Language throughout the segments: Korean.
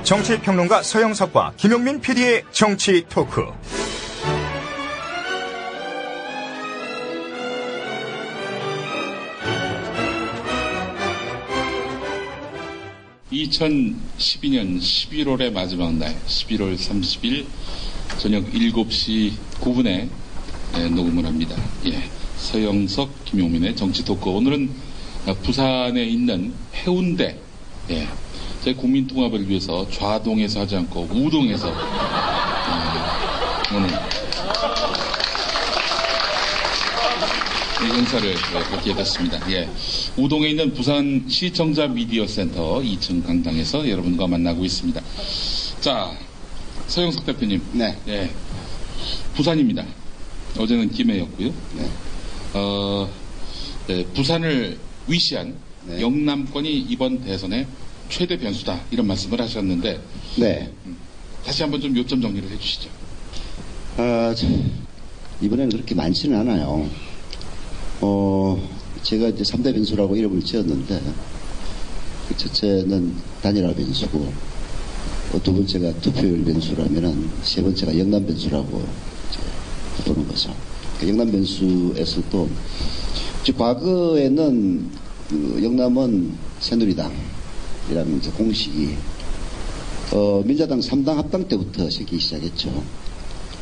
정치평론가 서영석과 김용민 PD의 정치 토크. (2012년 11월의) 마지막 날 11월 30일 저녁 7시 9분에 녹음을 합니다. 서영석, 김용민의 정치 토크. 오늘은 부산에 있는 해운대, 저희 국민통합을 위해서 좌동에서 하지 않고 우동에서 오늘 행사를 갖게 됐습니다. 우동에 있는 부산 시청자 미디어 센터 2층 강당에서 여러분과 만나고 있습니다. 자, 서영석 대표님. 네. 부산입니다. 어제는 김해였고요. 부산을 위시한 영남권이 이번 대선의 최대 변수다, 이런 말씀을 하셨는데, 다시 한번 좀 요점 정리를 해주시죠. 이번에는 그렇게 많지는 않아요. 제가 이제 3대 변수라고 이름을 지었는데, 첫째는 단일화 변수고, 두 번째가 투표율 변수라면은, 세 번째가 영남 변수라고 보는 거죠. 영남 변수에서도, 과거에는 영남은 새누리당이라는 이제 공식이, 민자당 3당 합당 때부터 생기기 시작했죠.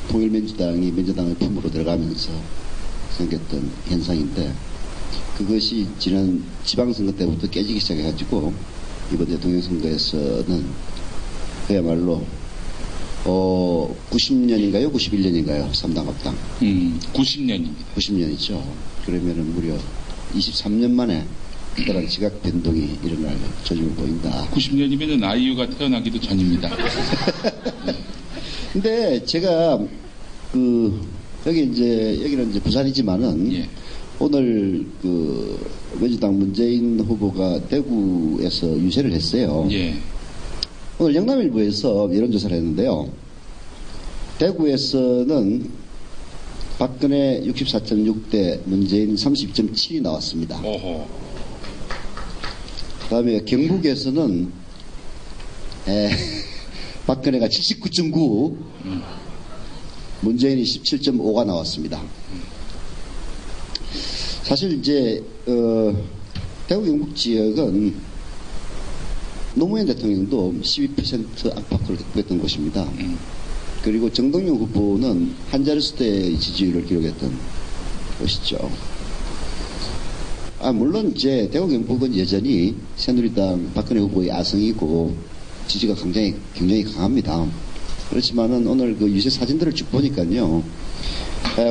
통일민주당이 민주당의 품으로 들어가면서 생겼던 현상인데, 그것이 지난 지방선거 때부터 깨지기 시작해가지고 이번 대통령 선거에서는 그야말로 90년인가요? 91년인가요? 3당 합당. 90년입니다. 90년이죠. 그러면은 무려 23년 만에 특별한 지각 변동이 일어날 조짐을 보인다. 90년이면은 아이유가 태어나기도 전입니다. 근데 제가 여기는 이제 부산이지만은 오늘 민주당 문재인 후보가 대구에서 유세를 했어요. 오늘 영남일보에서 여론조사를 했는데요. 대구에서는 박근혜 64.6대 문재인 32.7이 나왔습니다. 그 다음에 경북에서는 박근혜가 79.9, 문재인이 17.5가 나왔습니다. 사실 이제 대구 경북 지역은 노무현 대통령도 12% 안팎을 기록했던 곳입니다. 그리고 정동영 후보는 한 자릿수대의 지지율을 기록했던 곳이죠. 물론 이제 대구 경북은 여전히 새누리당 박근혜 후보의 아성이고 지지가 굉장히 강합니다. 그렇지만은 오늘 그 유세 사진들을 쭉 보니까요,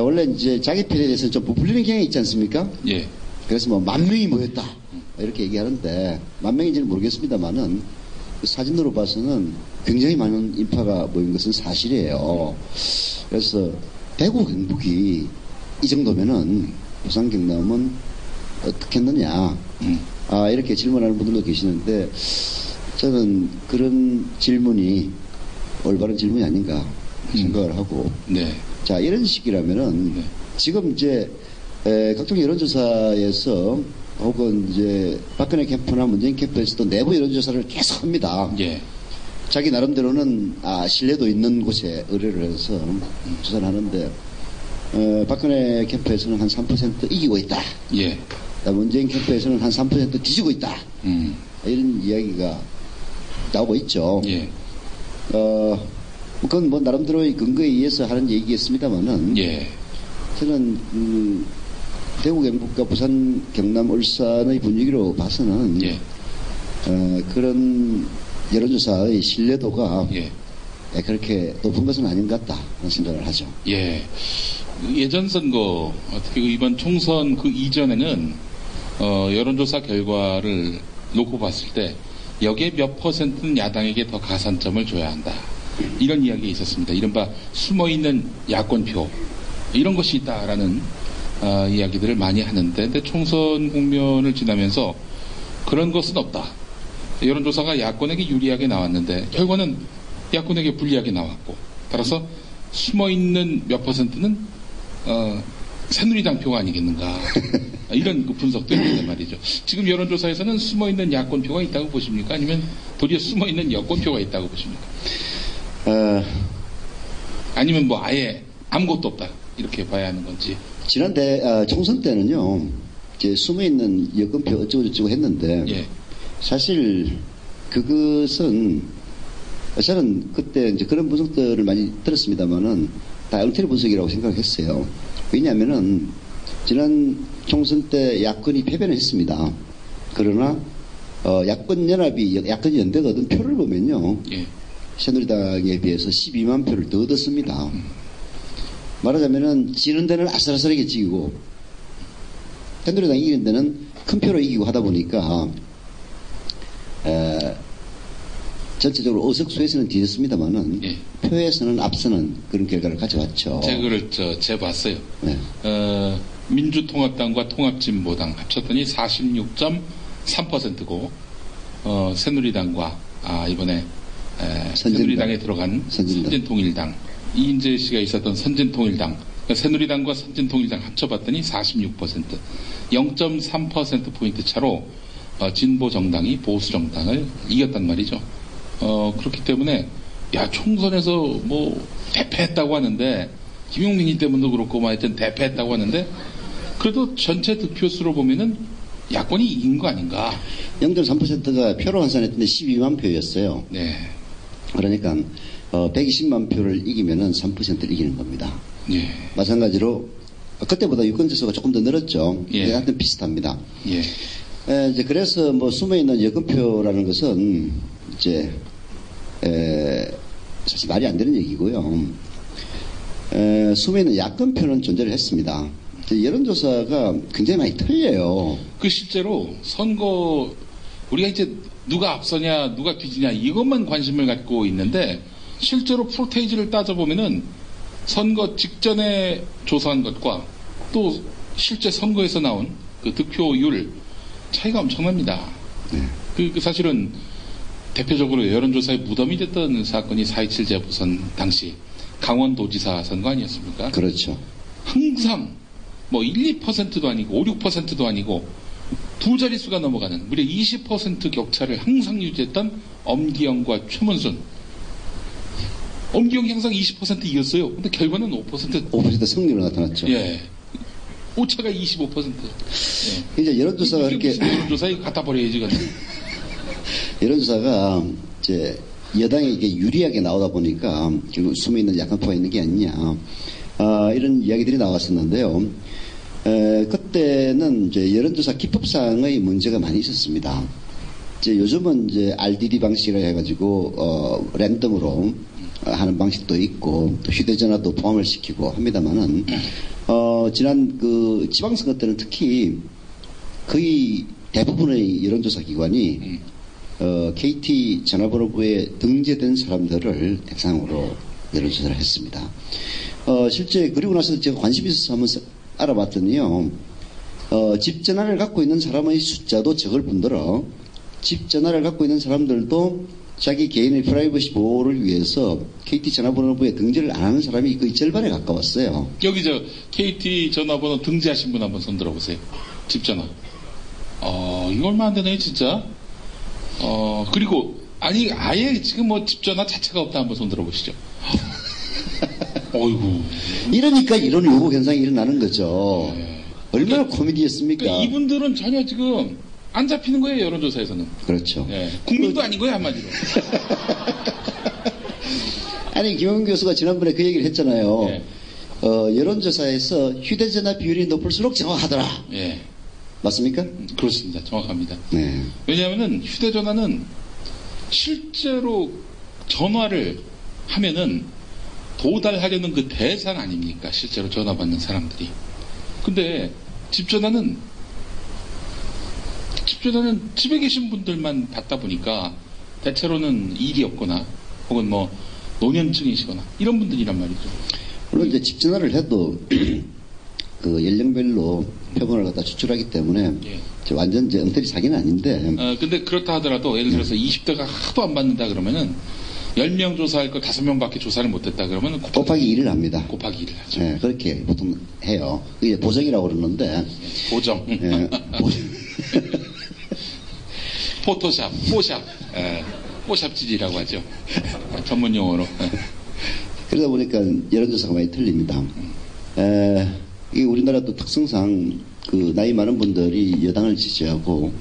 원래 이제 자기 편에 대해서는 좀 부풀리는 경향이 있지 않습니까? 그래서 뭐 10,000명이 모였다 이렇게 얘기하는데, 10,000명인지는 모르겠습니다만은 그 사진으로 봐서는 굉장히 많은 인파가 모인 것은 사실이에요. 그래서 대구 경북이 이 정도면은 부산 경남은 어떻게 했느냐, 이렇게 질문하는 분들도 계시는데, 저는 그런 질문이 올바른 질문이 아닌가 생각을 하고, 자, 이런 식이라면은 지금 이제 각종 여론조사에서 혹은 이제 박근혜 캠프나 문재인 캠프에서도 내부 여론조사를 계속 합니다. 자기 나름대로는 신뢰도 있는 곳에 의뢰를 해서 조사를 하는데, 박근혜 캠프에서는 한 3% 이기고 있다. 문재인 캠프에서는 한 3% 뒤지고 있다. 이런 이야기가 나오고 있죠. 그건 뭐 나름대로의 근거에 의해서 하는 얘기겠습니다만은, 저는 대구 경북과 부산 경남 울산의 분위기로 봐서는 그런 여론조사의 신뢰도가 그렇게 높은 것은 아닌 것 같다 하는 생각을 하죠. 예전 선거, 어떻게 이번 총선 그 이전에는 여론조사 결과를 놓고 봤을 때 여기에 몇 퍼센트는 야당에게 더 가산점을 줘야 한다, 이런 이야기가 있었습니다. 이른바 숨어있는 야권표, 이런 것이 있다라는 이야기들을 많이 하는데, 근데 총선 국면을 지나면서 그런 것은 없다. 여론조사가 야권에게 유리하게 나왔는데 결과는 야권에게 불리하게 나왔고, 따라서 숨어있는 몇 퍼센트는 새누리당 표가 아니겠는가, 이런 그 분석도 있는데 말이죠. 지금 여론조사에서는 숨어있는 야권 표가 있다고 보십니까? 아니면 도리어 숨어있는 여권표가 있다고 보십니까? 아니면 뭐 아예 아무것도 없다 이렇게 봐야 하는 건지. 지난 총선 때는요, 이제 숨어있는 여권표 어쩌고저쩌고 했는데, 예. 사실 그것은 저는 그때 이제 그런 분석들을 많이 들었습니다만은 다 엉터리 분석이라고 생각했어요. 왜냐하면은 지난 총선 때 야권이 패배는 했습니다. 그러나 야권 연합이 야권 연대가 얻은 표를 보면요, 예. 새누리당에 비해서 12만 표를 더 얻었습니다. 말하자면은 지는 데는 아슬아슬하게 지고 새누리당이 이기는 데는 큰 표로 이기고 하다 보니까 전체적으로 의석수에서는 뒤졌습니다만은 예. 표에서는 앞서는 그런 결과를 가져왔죠. 제가 그걸 재봤어요. 네. 민주통합당과 통합진보당 합쳤더니 46.3%고 새누리당과 이번에 새누리당에 들어간 선진통일당, 이인재 씨가 있었던 선진통일당, 그러니까 새누리당과 선진통일당 합쳐봤더니 46%, 0.3%포인트 차로 진보정당이 보수정당을 이겼단 말이죠. 그렇기 때문에 총선에서 뭐 대패했다고 하는데, 김용민이 때문도 그렇고 하여튼 대패했다고 하는데, 그래도 전체 득표수로 보면은 야권이 이긴 거 아닌가. 0.3%가 표로 환산했는데 12만 표였어요. 네. 그러니까 120만 표를 이기면은 3%를 이기는 겁니다. 예. 마찬가지로 그때보다 유권자 수가 조금 더 늘었죠. 예. 하여튼 비슷합니다. 예. 이제 그래서 뭐 숨어있는 여권표라는 것은 이제 사실 말이 안 되는 얘기고요. 숨어있는 야권표는 존재를 했습니다. 여론조사가 굉장히 많이 틀려요. 실제로 선거 우리가 이제 누가 앞서냐 누가 뒤지냐 이것만 관심을 갖고 있는데, 실제로 프로테이지를 따져보면은 선거 직전에 조사한 것과 또 실제 선거에서 나온 그 득표율 차이가 엄청납니다. 네. 사실은 대표적으로 여론조사의 무덤이 됐던 사건이 4.27 재보선 당시 강원도지사 선거 아니었습니까? 그렇죠. 항상 뭐 1, 2%도 아니고 5, 6%도 아니고 두 자릿수가 넘어가는 무려 20% 격차를 항상 유지했던 엄기영과 최문순. 엄기영이 항상 20% 이겼어요. 근데 결과는 5%. 5% 승리로 나타났죠. 예. 오차가 25%. 예. 이제 여론조사가 이렇게 여론조사에 갖다 버려야지, 그냥. 여론조사가 이제 여당에게 유리하게 나오다 보니까 결국 숨어있는 약간표가 있는 게 아니냐, 이런 이야기들이 나왔었는데요. 그때는 이제 여론조사 기법상의 문제가 많이 있었습니다. 이제 요즘은 이제 RDD 방식이라 해가지고 랜덤으로 하는 방식도 있고 또 휴대전화도 포함을 시키고 합니다만은 지난 그 지방선거 때는 특히 거의 대부분의 여론조사 기관이 KT 전화번호부에 등재된 사람들을 대상으로 여론조사를 했습니다. 실제 그리고 나서 제가 관심 있어서 한번 알아봤더니요, 집 전화를 갖고 있는 사람의 숫자도 적을 뿐더러 집 전화를 갖고 있는 사람들도 자기 개인의 프라이버시 보호를 위해서 KT 전화번호부에 등재를 안 하는 사람이 거의 절반에 가까웠어요. 여기 KT 전화번호 등재하신 분 한번 손 들어보세요. 집 전화. 이거 얼마 안 되네 진짜. 그리고 아예 지금 뭐 집 전화 자체가 없다 한번 손 들어보시죠. 어이구. 이러니까 이런 요구 현상이 일어나는 거죠. 네. 얼마나 코미디였습니까? 그러니까 이분들은 전혀 지금 안 잡히는 거예요, 여론조사에서는. 그렇죠. 네. 국민도 아닌 거예요, 한마디로. 아니, 김영훈 교수가 지난번에 그 얘기를 했잖아요. 네. 여론조사에서 휴대전화 비율이 높을수록 정확하더라. 네. 맞습니까? 그렇습니다. 정확합니다. 네. 왜냐하면은 휴대전화는 실제로 전화를 하면은 도달하려는 그 대상 아닙니까? 실제로 전화 받는 사람들이. 근데 집전화는 집에 계신 분들만 받다 보니까 대체로는 일이 없거나 혹은 뭐 노년층이시거나 이런 분들이란 말이죠. 물론 이제 집전화를 해도 그 연령별로 표본을 갖다 추출하기 때문에 예. 완전 이제 엉터리 사기는 아닌데. 근데 그렇다 하더라도 예를 들어서 20대가 하도 안 받는다 그러면은 10명 조사할 거 5명밖에 조사를 못했다 그러면 곱하기 1을 합니다. 곱하기 1을 하죠. 네, 그렇게 보통 해요. 이게 보정이라고 그러는데. 보정. 네, 포토샵, 포샵. 예. 뽀샵질이라고 하죠. 전문 용어로. 그러다 보니까 여론조사가 많이 틀립니다. 이 우리나라도 특성상 그 나이 많은 분들이 여당을 지지하고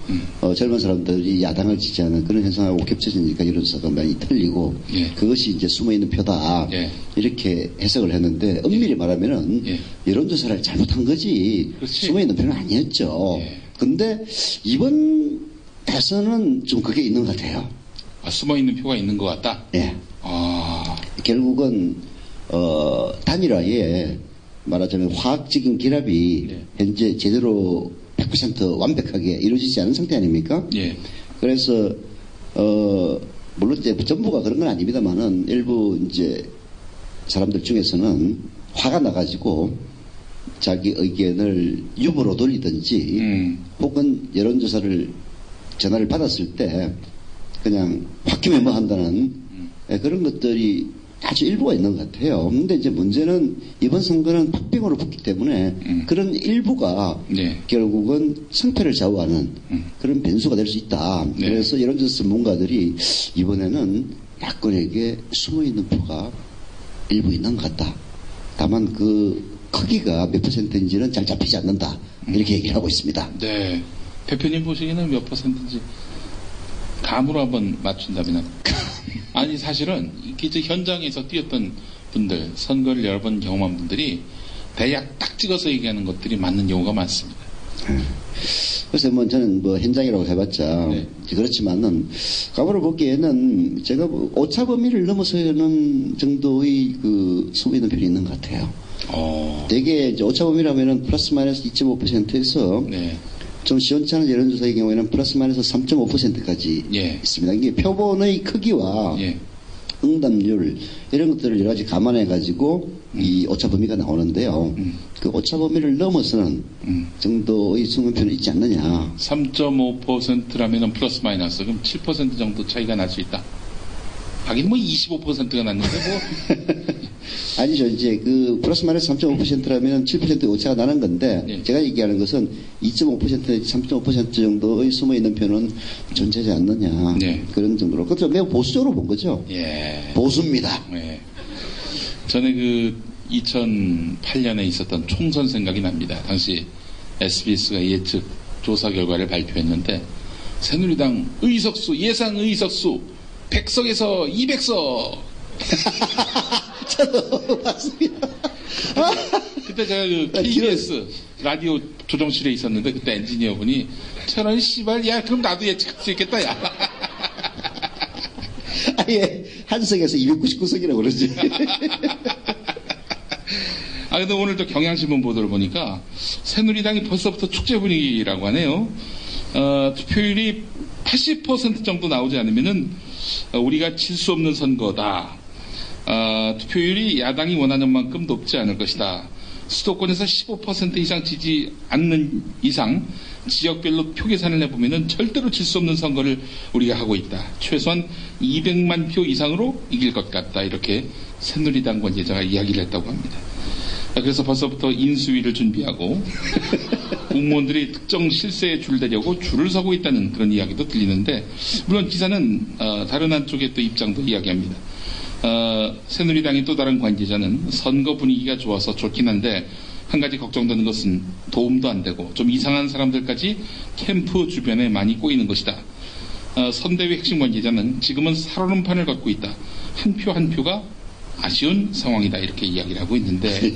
젊은 사람들이 야당을 지지하는 그런 현상하고 겹쳐지니까 여론조사가 많이 틀리고 예. 그것이 이제 숨어있는 표다 예. 이렇게 해석을 했는데 엄밀히 말하면은 예. 여론조사를 잘못한 거지 그렇지. 숨어있는 표는 아니었죠. 예. 근데 이번 대선은 좀 그게 있는 것 같아요. 아, 숨어있는 표가 있는 것 같다? 예. 아, 결국은 단일화에 말하자면 화학적인 결합이 네. 현재 제대로 100% 완벽하게 이루어지지 않은 상태 아닙니까? 예. 그래서 물론 이제 전부가 그런 건 아닙니다만은 일부 이제 사람들 중에서는 화가 나가지고 자기 의견을 유보로 돌리든지 혹은 여론조사를 전화를 받았을 때 그냥 홧김에 뭐 한다는 그런 것들이 아주 일부가 있는 것 같아요. 근데 이제 문제는 이번 선거는 박빙으로 붙기 때문에 그런 일부가 네. 결국은 승패를 좌우하는 그런 변수가 될 수 있다. 네. 그래서 여론조사 전문가들이 이번에는 야권에게 숨어있는 표가 일부 있는 것 같다. 다만 그 크기가 몇 %인지는 잘 잡히지 않는다. 이렇게 얘기를 하고 있습니다. 네. 대표님 보시기에는 몇 %인지 감으로 한번 맞춘다면 아니 사실은 이렇게 현장에서 뛰었던 분들 선거를 여러 번 경험한 분들이 대략 딱 찍어서 얘기하는 것들이 맞는 경우가 많습니다. 글쎄 뭐 저는 뭐 현장이라고 해봤자 네. 그렇지만은 감으로 보기에는 제가 뭐 오차 범위를 넘어서는 정도의 그 숨어있는 편이 있는 것 같아요. 대개 이제 오차 범위라면은 플러스 마이너스 2.5%에서 네. 좀 시원찮은 여론조사의 경우에는 플러스 마이너스 3.5%까지 예. 있습니다. 이게 표본의 크기와 예. 응답률 이런 것들을 여러 가지 감안해 가지고 이 오차 범위가 나오는데요. 그 오차 범위를 넘어서는 정도의 숨은표는 있지 않느냐. 3.5%라면 플러스 마이너스 그럼 7% 정도 차이가 날 수 있다. 하긴 뭐 25%가 났는데 뭐 아니죠. 이제 그 플러스 마이너스 3.5%라면 7% 오차가 나는 건데 네. 제가 얘기하는 것은 2.5% 내지 3.5% 정도의 숨어있는 표는 존재하지 않느냐. 네. 그런 정도로. 그것도 매우 보수적으로 본 거죠. 예. 보수입니다. 예. 전에 그 2008년에 있었던 총선 생각이 납니다. 당시 SBS가 예측 조사 결과를 발표했는데 새누리당 의석수 예상 의석수 100석에서 200석. 저도 맞습니다. 그때 제가 그 KBS 라디오 조정실에 있었는데 그때 엔지니어분이 저런 씨발 야 그럼 나도 예측할 수 있겠다 야. 아예 한석에서 299석이라고 그러지. 아 근데 오늘 또 경향신문 보도를 보니까 새누리당이 벌써부터 축제 분위기라고 하네요. 투표율이 80% 정도 나오지 않으면은 우리가 질 수 없는 선거다. 투표율이 야당이 원하는 만큼 높지 않을 것이다. 수도권에서 15% 이상 지지 않는 이상 지역별로 표 계산을 해보면은 절대로 질 수 없는 선거를 우리가 하고 있다. 최소한 200만 표 이상으로 이길 것 같다. 이렇게 새누리당 관계자가 이야기를 했다고 합니다. 그래서 벌써부터 인수위를 준비하고 공무원들이 특정 실세에 줄대려고 줄을 서고 있다는 그런 이야기도 들리는데 물론 기사는 다른 한쪽의 또 입장도 이야기합니다. 새누리당의 또 다른 관계자는 선거 분위기가 좋아서 좋긴 한데 한 가지 걱정되는 것은 도움도 안 되고 좀 이상한 사람들까지 캠프 주변에 많이 꼬이는 것이다. 선대위 핵심 관계자는 지금은 살얼음판을 걷고 있다. 한 표 한 표가 아쉬운 상황이다. 이렇게 이야기를 하고 있는데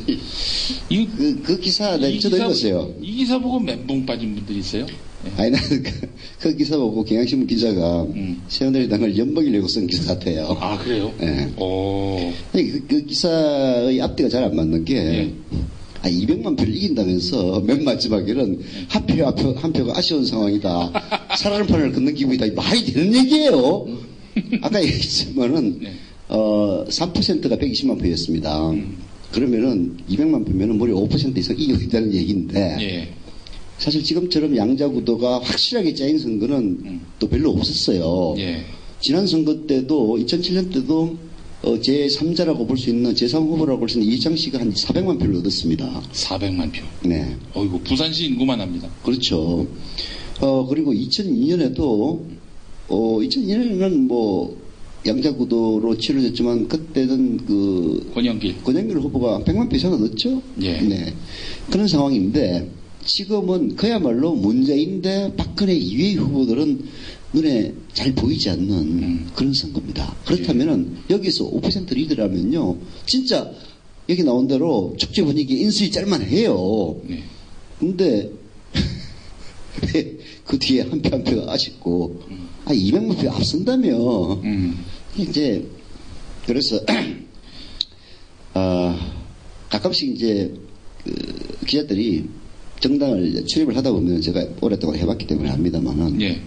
그 기사 저도 읽었어요. 이 기사 보고 멘붕 빠진 분들이 있어요. 아니 나는 그 기사 보고 경향신문 기자가 새누리당을 엿먹이려고 쓴 기사 같아요. 아 그래요? 네. 오. 그 기사의 앞뒤가 잘 안 맞는 게 예. 200만 표를 이긴다면서 맨 마지막에는 한 표가 아쉬운 상황이다. 살얼음판을 걷는 기분이다. 말이 되는 얘기예요. 아까 얘기했지만은 네. 3%가 120만 표였습니다. 그러면은 200만 표면은 무려 5% 이상 이기고 있다는 얘기인데 예. 사실 지금처럼 양자 구도가 확실하게 짜인 선거는 또 별로 없었어요. 예. 지난 선거 때도 2007년 때도 제3자라고 볼 수 있는 제3후보라고 볼 수 있는 이희창 씨가 한 400만 표를 얻었습니다. 400만 표. 네. 어이구 부산시 인구만 합니다. 그렇죠. 그리고 2002년에도 2002년에는 뭐 양자구도로 치러졌지만 그때는 그 권영길 후보가 100만 표 이상 넣었죠. 예. 네. 그런 상황인데 지금은 그야말로 문재인 대 박근혜 이외의 후보들은 눈에 잘 보이지 않는 그런 선거입니다. 그렇다면은 여기서 5% 리드라면요, 진짜 여기 나온 대로 축제 분위기 인수위 짤만해요. 네. 근데 그 뒤에 한 표 한 표가 아쉽고 200만 표 앞선다며 이제 그래서 가끔씩 이제 그 기자들이 정당을 이제 출입을 하다 보면 제가 오랫동안 해봤기 때문에 합니다만은 예.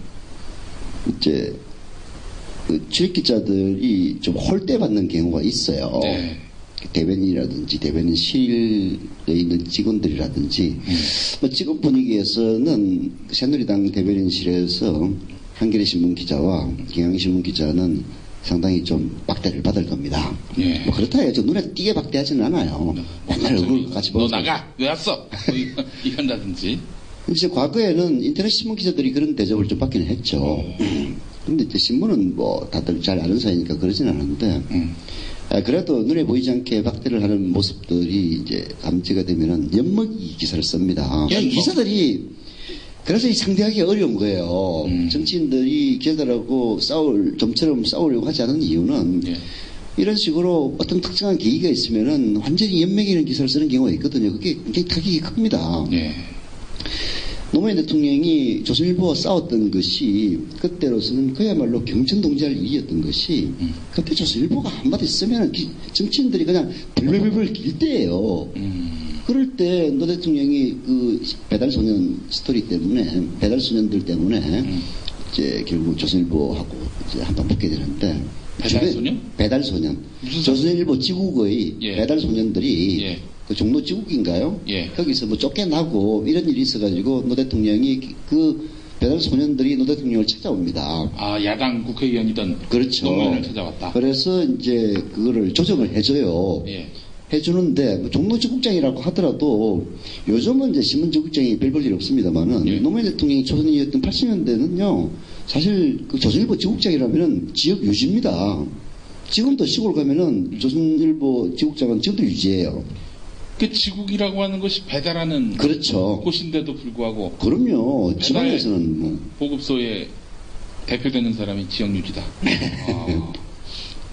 이제 그 출입 기자들이 좀 홀대받는 경우가 있어요. 네. 대변인이라든지 대변인실에 있는 직원들이라든지 뭐 지금 분위기에서는 새누리당 대변인실에서 한겨레 신문 기자와 경향신문 기자는 상당히 좀 박대를 받을 겁니다. 예. 뭐 그렇다 해서 눈에 띄게 박대하지는 않아요. 맨날 얼굴 같이 너 보면서. 나가! 왜 왔어? 뭐 이런다든지. 이제 과거에는 인터넷 신문 기자들이 그런 대접을 좀 받기는 했죠. 근데 이제 신문은 뭐 다들 잘 아는 사이니까 그러진 않은데 그래도 눈에 보이지 않게 박대를 하는 모습들이 이제 감지가 되면은 엿먹이 기사를 씁니다. 이 기사들이 그래서 이 상대하기 어려운 거예요. 정치인들이 기자들하고 좀처럼 싸우려고 하지 않은 이유는 예. 이런 식으로 어떤 특정한 계기가 있으면은 완전히 엿먹이는 기사를 쓰는 경우가 있거든요. 그게 굉장히 타격이 큽니다. 예. 노무현 대통령이 조선일보와 싸웠던 것이 그때로서는 그야말로 경천동지할 일이었던 것이 그때 조선일보가 한마디 쓰면 정치인들이 그냥 벌벌벌 길 때예요. 그럴 때 노 대통령이 그 배달소년 스토리 때문에 배달소년들 때문에 이제 결국 조선일보하고 이제 한판 붙게 되는데 배달소년? 배달소년. 조선일보 지국의 예. 배달소년들이 예. 그 종로 지국인가요? 예. 거기서 뭐 쫓겨나고 이런 일이 있어가지고 노 대통령이 그 배달소년들이 노 대통령을 찾아옵니다. 아, 야당 국회의원이던 그렇죠. 노무현을 찾아왔다. 그래서 이제 그거를 조정을 해줘요. 예. 해주는데 뭐 종로지국장이라고 하더라도 요즘은 이제 신문지국장이 별 볼 일 없습니다만은 예. 노무현 대통령이 초선이었던 80년대는요 사실 그 조선일보 지국장이라면은 지역 유지입니다. 지금도 시골 가면은 조선일보 지국장은 지금도 유지해요. 그 지국이라고 하는 것이 배달하는 그렇죠. 곳인데도 불구하고 그럼요. 지방에서는 뭐 보급소에 대표되는 사람이 지역유지다. 아,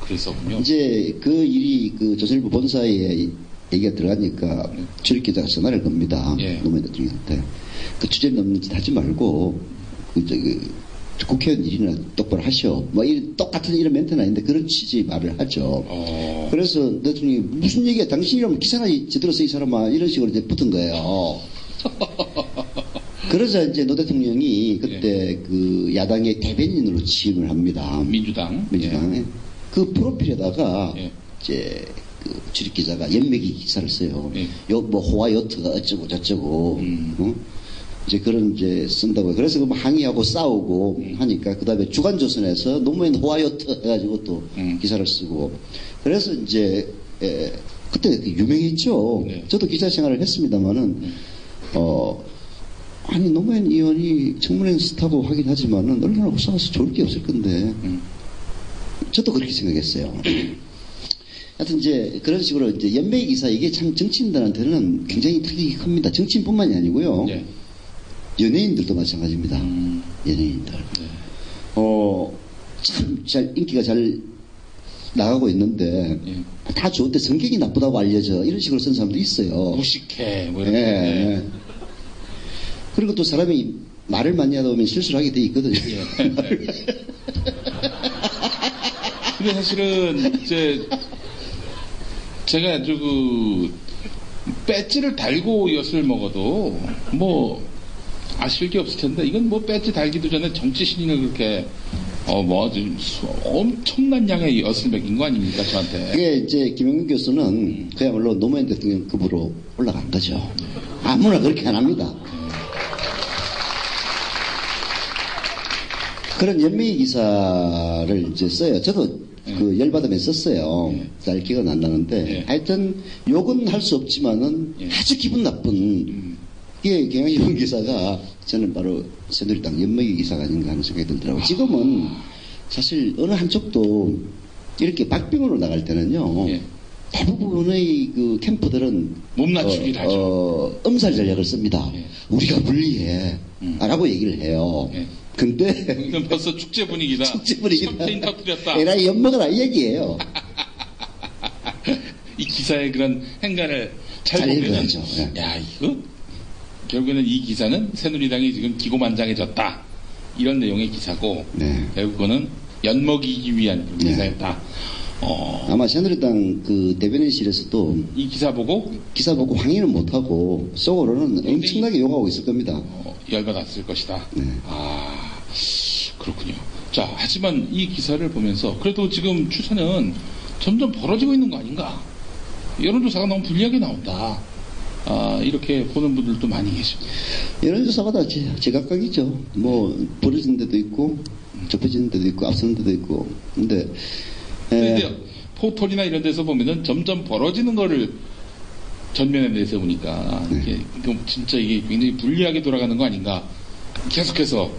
그랬었군요. 이제 그 일이 그 조선일보 본사에 얘기가 들어가니까 출입기자가 전화를 겁니다. 예. 노무현 대통령한테. 그 주제 넘는 짓 하지 말고 국회의원 일이나 똑바로 하시오. 뭐 똑같은 이런 멘트는 아닌데 그런 취지의 말을 하죠. 그래서 대통령이 무슨 얘기야? 당신이라면 기사나 제대로 써 이 사람아. 이런 식으로 이제 붙은 거예요. 그러자 이제 노 대통령이 그때 그 야당의 대변인으로 취임을 합니다. 민주당. 민주당에. 그 프로필에다가 예. 이제 그 출입기자가 연맥이 기사를 써요. 예. 뭐 호화 요트가 어쩌고 저쩌고. 이제 그런 이제 쓴다고요. 그래서 뭐 항의하고 싸우고 하니까 그 다음에 주간조선에서 노무현 호화요트 해가지고 또 기사를 쓰고 그래서 이제 그때 유명했죠. 네. 저도 기자 생활을 했습니다만은 아니 노무현 의원이 청문회 스타고 하긴 하지만은 얼마나 싸워서 좋을 게 없을 건데 저도 그렇게 생각했어요. 하여튼 이제 그런 식으로 이제 연맹 기사 이게 참 정치인들한테는 굉장히 타격이 큽니다. 정치인뿐만이 아니고요. 네. 연예인들도 마찬가지입니다. 연예인들. 네. 참 잘 인기가 잘 나가고 있는데 다 좋은데 성격이 나쁘다고 알려져. 이런 식으로 쓴 사람도 있어요. 무식해. 뭐 이런 예. 네. 그리고 또 사람이 말을 많이 하다 보면 실수를 하게 돼 있거든요. 예. 근데 사실은 이제 제가 아주 그 배지를 달고 엿을 먹어도 뭐 아쉬울 게 없을 텐데 이건 뭐 배지 달기도 전에 정치 신인을 그렇게 엄청난 양의 엿을 먹인 거 아닙니까 저한테? 그게 이제 김영균 교수는 그야말로 노무현 대통령급으로 올라간 거죠. 아무나 그렇게 안 합니다. 그런 연맹의 기사를 이제 써요. 저도 그 열받으면 썼어요. 잘 기억은 안 나는데 하여튼 욕은 할 수 없지만은 아주 기분 나쁜 이게 경향신문 기사가 저는 바로 새누리당 엿먹이 기사가 아닌가 하는 생각이 들더라고요. 지금은 사실 어느 한쪽도 이렇게 박빙으로 나갈 때는요. 예. 대부분의 그 캠프들은 몸 낮추기를 하죠. 엄살 전략을 씁니다. 예. 우리가 불리해. 라고 얘기를 해요. 예. 근데 여기는 벌써 축제 분위기다. 축제 분위기다. 샴페인 터뜨렸다. 에라이 엿먹어라 이 얘기예요. 이 기사의 그런 행간을 잘 잘 보면은 읽어야죠. 예. 야 이거 결국에는 이 기사는 새누리당이 지금 기고만장해졌다 이런 내용의 기사고 네. 결국은 엿먹이기 위한 그런 네. 기사였다. 아마 새누리당 그 대변인실에서도 이 기사 보고 기사 보고 항의는 못하고 속으로는 엄청나게 욕하고 있을 겁니다. 열받았을 것이다. 네. 아 그렇군요. 자 하지만 이 기사를 보면서 그래도 지금 추세는 점점 벌어지고 있는 거 아닌가? 여론조사가 너무 불리하게 나온다. 이렇게 보는 분들도 많이 계십니다. 여론조사가 다 제각각이죠. 뭐 벌어진 데도 있고 좁혀지는 데도 있고 앞서는 데도 있고. 근데 포털이나 이런 데서 보면은 점점 벌어지는 거를 전면에 내세우니까 이게 진짜 이게 굉장히 불리하게 돌아가는 거 아닌가? 계속해서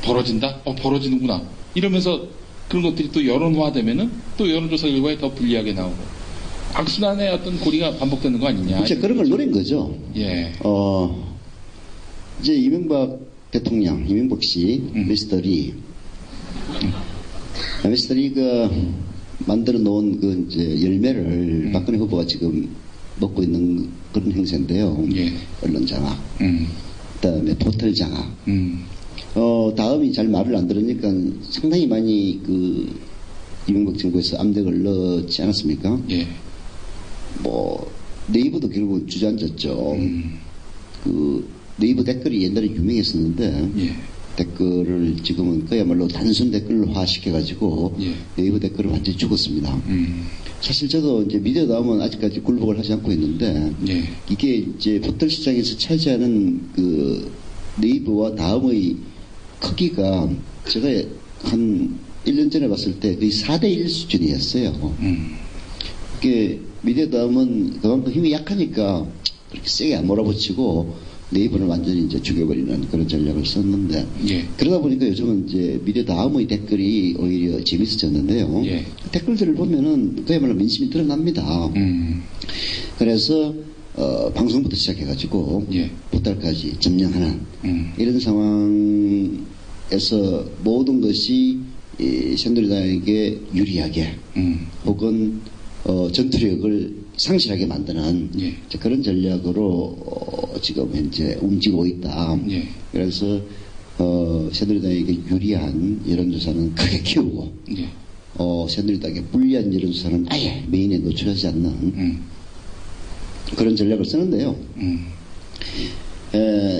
벌어진다? 벌어지는구나. 이러면서 그런 것들이 또 여론화되면은 또 여론조사 결과에 더 불리하게 나오고 악순환의 어떤 고리가 반복되는 거 아니냐? 진짜 그런 걸 노린 거죠. 예. 이제 이명박 대통령, 이명박 씨, 미스터리, 미스터리가 만들어 놓은 그 이제 열매를 박근혜 후보가 지금 먹고 있는 그런 행세인데요. 예. 언론 장악, 그다음에 포털 장악. 다음이 잘 말을 안 들으니까 상당히 많이 그 이명박 정부에서 압력을 넣지 않았습니까? 예. 뭐 네이버도 결국 주저앉았죠. 그 네이버 댓글이 옛날에 유명했었는데 예. 댓글을 지금은 그야말로 단순 댓글화 시켜가지고 예. 네이버 댓글을 완전히 죽었습니다. 사실 저도 이제 미디어 나오면 아직까지 굴복을 하지 않고 있는데 예. 이게 이제 포털 시장에서 차지하는 그 네이버와 다음의 크기가 제가 한 1년 전에 봤을 때 거의 4대1 수준이었어요. 이게 미디어 다음은 그만큼 힘이 약하니까 그렇게 세게 안 몰아붙이고 네이버를 완전히 이제 죽여버리는 그런 전략을 썼는데 예. 그러다 보니까 요즘은 이제 미디어 다음의 댓글이 오히려 재밌어졌는데요. 예. 그 댓글들을 보면은 그야말로 민심이 드러납니다. 그래서 방송부터 시작해가지고 예. 포털까지 점령하는 이런 상황에서 모든 것이 이 새누리당에게 유리하게 혹은 전투력을 상실하게 만드는 예. 그런 전략으로 지금 현재 움직이고 있다. 예. 그래서 새누리당에게 유리한 여론조사는 크게 키우고 예. 새누리당에게 불리한 여론조사는 아예 메인에 노출하지 않는 그런 전략을 쓰는데요.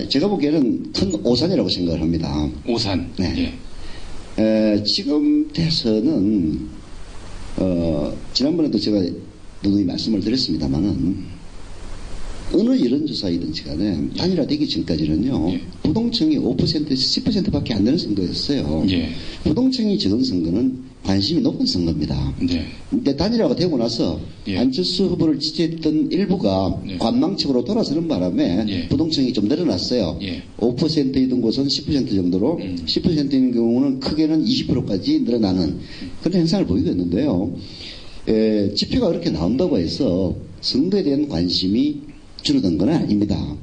제가 보기에는 큰 오산이라고 생각을 합니다. 오산. 네. 예. 지금 돼서는 지난번에도 제가 누누이 말씀을 드렸습니다만은 어느 여론조사이든지 간에 단일화되기 전까지는요. 예. 부동층이 5%에서 10%밖에 안 되는 선거였어요. 예. 부동층이 적은 선거는 관심이 높은 선거입니다. 네. 근데 단일화가 되고 나서 예. 안철수 후보를 지지했던 일부가 예. 관망측으로 돌아서는 바람에 예. 부동층이 좀 늘어났어요. 예. 5%이던 곳은 10% 정도로 10%인 경우는 크게는 20%까지 늘어나는 그런 현상을 보이고 있는데요. 지표가 그렇게 나온다고 해서 선거에 대한 관심이 줄어든 건 아닙니다.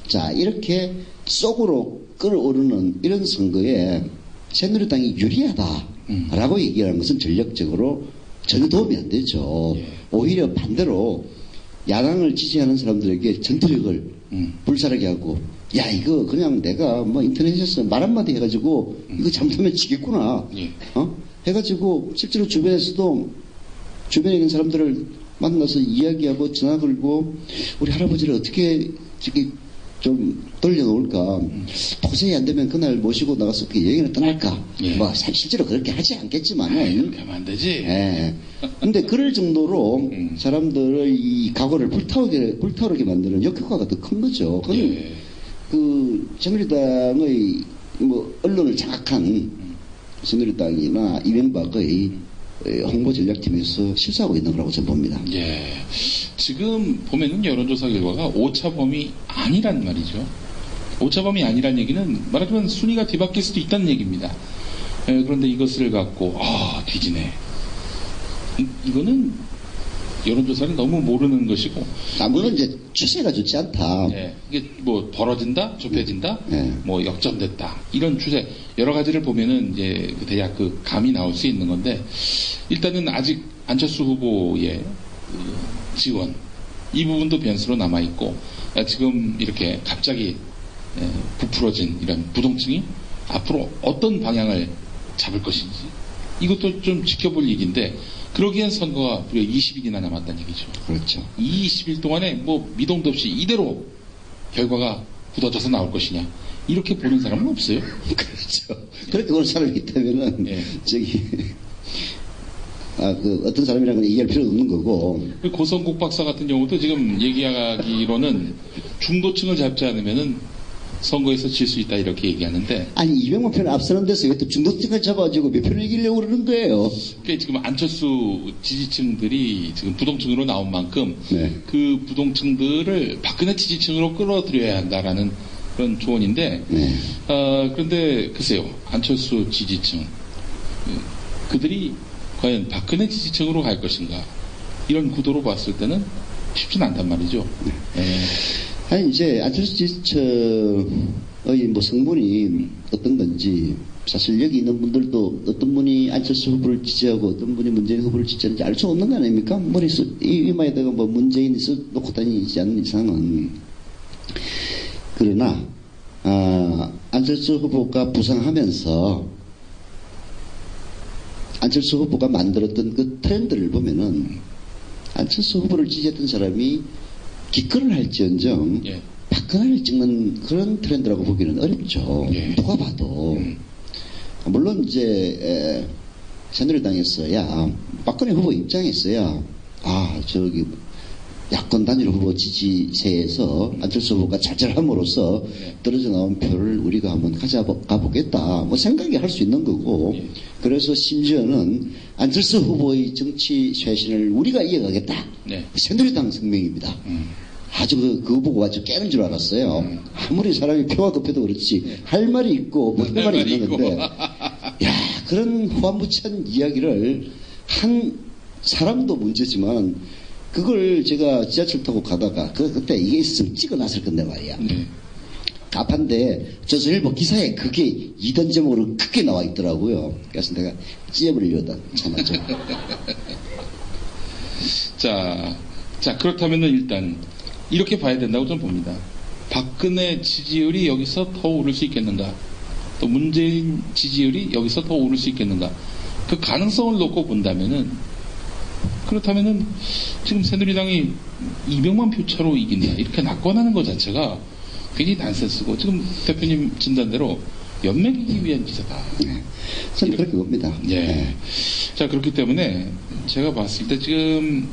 자, 이렇게 속으로 끌어오르는 이런 선거에 새누리당이 유리하다라고 얘기하는 것은 전략적으로 전혀 도움이 안 되죠. 예. 오히려 반대로 야당을 지지하는 사람들에게 전투력을 불살하게 하고 야 이거 그냥 내가 뭐 인터넷에서 말 한마디 해가지고 이거 잘못하면 지겠구나 예. 해가지고 실제로 주변에 있는 사람들을 만나서 이야기하고 전화 걸고 우리 할아버지를 어떻게 저기 좀 돌려놓을까 도저히 안 되면 그날 모시고 나가서 그 여행을 떠날까 예. 뭐 실제로 그렇게 하지 않겠지만 그렇게 하면 안 되지. 예. 근데 그럴 정도로 사람들의 이 각오를 불타오르게 만드는 역효과가 더 큰 거죠. 그건 예. 그 새누리당의 뭐 언론을 장악한 새누리당이나 이명박의 홍보 전략팀에서 실수하고 있는 거라고 저는 봅니다. 예. 지금 보면은 여론조사 결과가 오차범위 아니란 말이죠. 오차범위 아니란 얘기는 말하자면 순위가 뒤바뀔 수도 있다는 얘기입니다. 그런데 이것을 갖고 뒤지네. 이거는 여론조사를 너무 모르는 것이고. 물론 이제 추세가 좋지 않다. 네, 이게 뭐 벌어진다, 좁혀진다, 네. 뭐 역전됐다 이런 추세 여러 가지를 보면은 이제 대략 그 감이 나올 수 있는 건데 일단은 아직 안철수 후보의 지원 이 부분도 변수로 남아 있고 지금 이렇게 갑자기 부풀어진 이런 부동층이 앞으로 어떤 방향을 잡을 것인지 이것도 좀 지켜볼 일인데 그러기엔 선거가 무려 20일이나 남았다는 얘기죠. 그렇죠. 이 20일 동안에 뭐 미동도 없이 이대로 결과가 굳어져서 나올 것이냐 이렇게 보는 사람은 없어요. 그렇죠. 그렇게 보는 사람이 있다면은 예. 어떤 사람이라는 건 얘기할 필요가 없는 거고. 고성국 박사 같은 경우도 지금 얘기하기로는 중도층을 잡지 않으면은 선거에서 질 수 있다 이렇게 얘기하는데 아니 200만 표 앞서는 데서 왜 또 중도층을 잡아가지고 몇 표를 이기려고 그러는 거예요. 그러니까 지금 안철수 지지층들이 지금 부동층으로 나온 만큼 네. 그 부동층들을 박근혜 지지층으로 끌어들여야 한다라는 그런 조언인데 네. 그런데 글쎄요 안철수 지지층 그들이 과연 박근혜 지지층으로 갈 것인가 이런 구도로 봤을 때는 쉽지는 않단 말이죠. 네. 아니 이제 안철수 지지층의 뭐 성분이 어떤 건지 사실 여기 있는 분들도 어떤 분이 안철수 후보를 지지하고 어떤 분이 문재인 후보를 지지하는지 알 수 없는 거 아닙니까? 머릿속 이마에다가 뭐 문재인이 써놓고 다니지 않는 이상은. 그러나 안철수 후보가 부상하면서 안철수 후보가 만들었던 그 트렌드를 보면은 안철수 후보를 지지했던 사람이 기권을 할지언정 예. 박근혜를 찍는 그런 트렌드라고 보기는 어렵죠. 예. 누가 봐도. 물론 이제 새누리당에서야 박근혜 후보 입장에서야 야권 단일 후보 지지세에서 안철수 후보가 잘잘함으로써 떨어져 나온 표를 우리가 한번 가보겠다 뭐 생각이 할 수 있는 거고 그래서 심지어는 안철수 후보의 정치 쇄신을 우리가 이어가겠다. 네. 새누리당 성명입니다. 아주 그거 보고 아주 깨는 줄 알았어요. 아무리 사람이 표가 급해도 그렇지 할 말이 있고 못 할 말이 있는 건데 그런 호환무치한 이야기를 한 사람도 문제지만 그걸 제가 지하철 타고 가다가 그때 이게 있으면 찍어놨을 건데 말이야. 네. 답한데 조선일보 기사에 그게 2단 제목으로 크게 나와 있더라고요. 그래서 내가 찢어버리려다 참았죠. 자 그렇다면은 일단 이렇게 봐야 된다고 저는 봅니다. 박근혜 지지율이 여기서 더 오를 수 있겠는가? 또 문재인 지지율이 여기서 더 오를 수 있겠는가? 그 가능성을 놓고 본다면은 그렇다면은 지금 새누리당이 200만 표 차로 이긴다 이렇게 낙관하는 것 자체가 굉장히 난센스고 지금 대표님 진단대로 연맥이기 위한 기사다. 네. 저는 그렇게 봅니다. 예. 네. 자 그렇기 때문에 제가 봤을 때 지금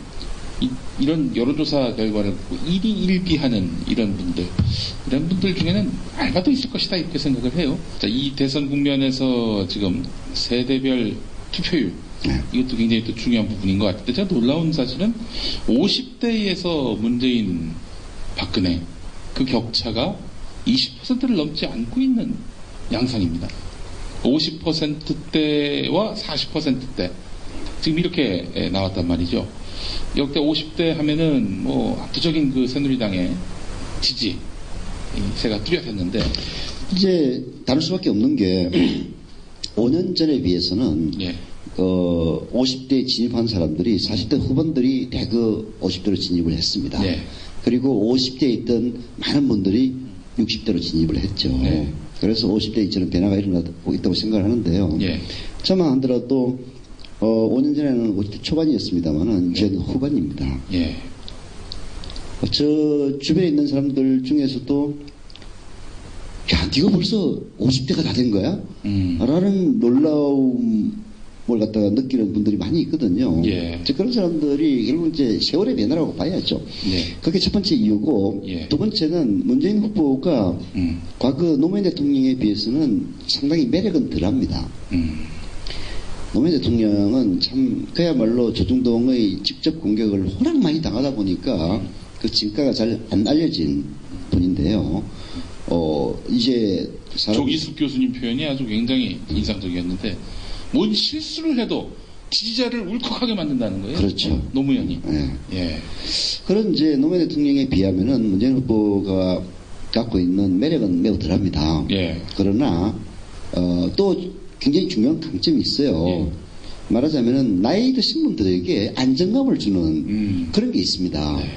이런 여론조사 결과를 보고 일희일비하는 이런 분들 중에는 알바도 있을 것이다 이렇게 생각을 해요. 자, 이 대선 국면에서 지금 세대별 투표율 이것도 굉장히 또 중요한 부분인 것 같은데 제가 놀라운 사실은 50대에서 문재인, 박근혜 그 격차가 20%를 넘지 않고 있는 양상입니다. 50%대와 40%대 지금 이렇게 나왔단 말이죠. 역대 50대 하면은 뭐 압도적인 그 새누리당의 지지세가 뚜렷했는데 이제 다를 수밖에 없는 게 5년 전에 비해서는 50대에 진입한 사람들이 40대 후반들이 대거 50대로 진입을 했습니다. 네. 그리고 50대에 있던 많은 분들이 60대로 진입을 했죠. 네. 그래서 50대에 이제는 변화가 일어나고 있다고 생각을 하는데요. 예. 저만 하더라도 5년 전에는 50대 초반이었습니다만은 이제는 후반입니다. 예. 저 주변에 있는 사람들 중에서도 야, 네가 벌써 50대가 다 된 거야? 라는 놀라움을 갖다가 느끼는 분들이 많이 있거든요. 예. 그런 사람들이 결국 이제 세월의 변화라고 봐야죠. 예. 그게 첫 번째 이유고, 예. 두 번째는 문재인 후보가 과거 노무현 대통령에 비해서는 상당히 매력은 덜합니다. 노무현 대통령은 참 그야말로 조중동의 직접 공격을 워낙 많이 당하다 보니까 그 진가가 잘 안 알려진 분인데요. 이제 조기숙 교수님 표현이 아주 굉장히 인상적이었는데 뭔 실수를 해도 지지자를 울컥하게 만든다는 거예요. 그렇죠. 노무현이. 네. 예. 그런 이제 노무현 대통령에 비하면은 문재인 후보가 갖고 있는 매력은 매우 덜합니다. 예. 그러나 또 굉장히 중요한 강점이 있어요. 예. 말하자면은 나이 드신 분들에게 안정감을 주는 그런 게 있습니다. 네.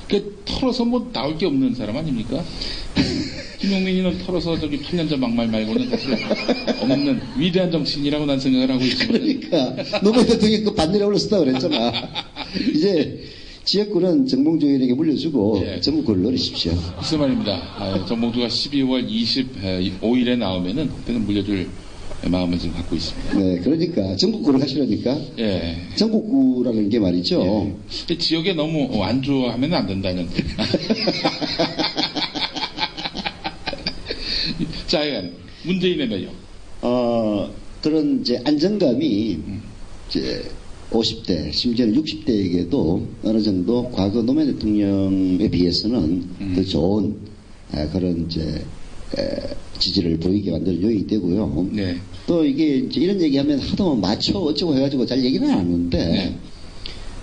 그 털어서 뭐 나올 게 없는 사람 아닙니까? 김용민이는 털어서 저기 8년전 막말 말고는 사실 없는 위대한 정치인이라고 난 생각을 하고 있지만. 그러니까 노무현 대통령이 그 반대로 올렸었다고 그랬잖아. 이제 지역구는 정봉주에게 물려주고 예. 전국구를 노리십시오. 글쎄 말입니다. 정봉주가 12월 25일에 나오면은 그때는 물려줄 마음을 지금 갖고 있습니다. 네, 그러니까 전국구를 하시려니까 예. 전국구라는 게 말이죠. 예. 지역에 너무 안주하면 안 된다는. 자, 문재인에는요. 그런 이제 안정감이 이제 50대, 심지어는 60대에게도 어느 정도 과거 노무현 대통령에 비해서는 더 좋은 그런 이제 지지를 보이게 만드는 요인이 되고요. 네. 또 이게 이제 이런 얘기하면 하도 맞춰 어쩌고 해가지고 잘 얘기는 안 하는데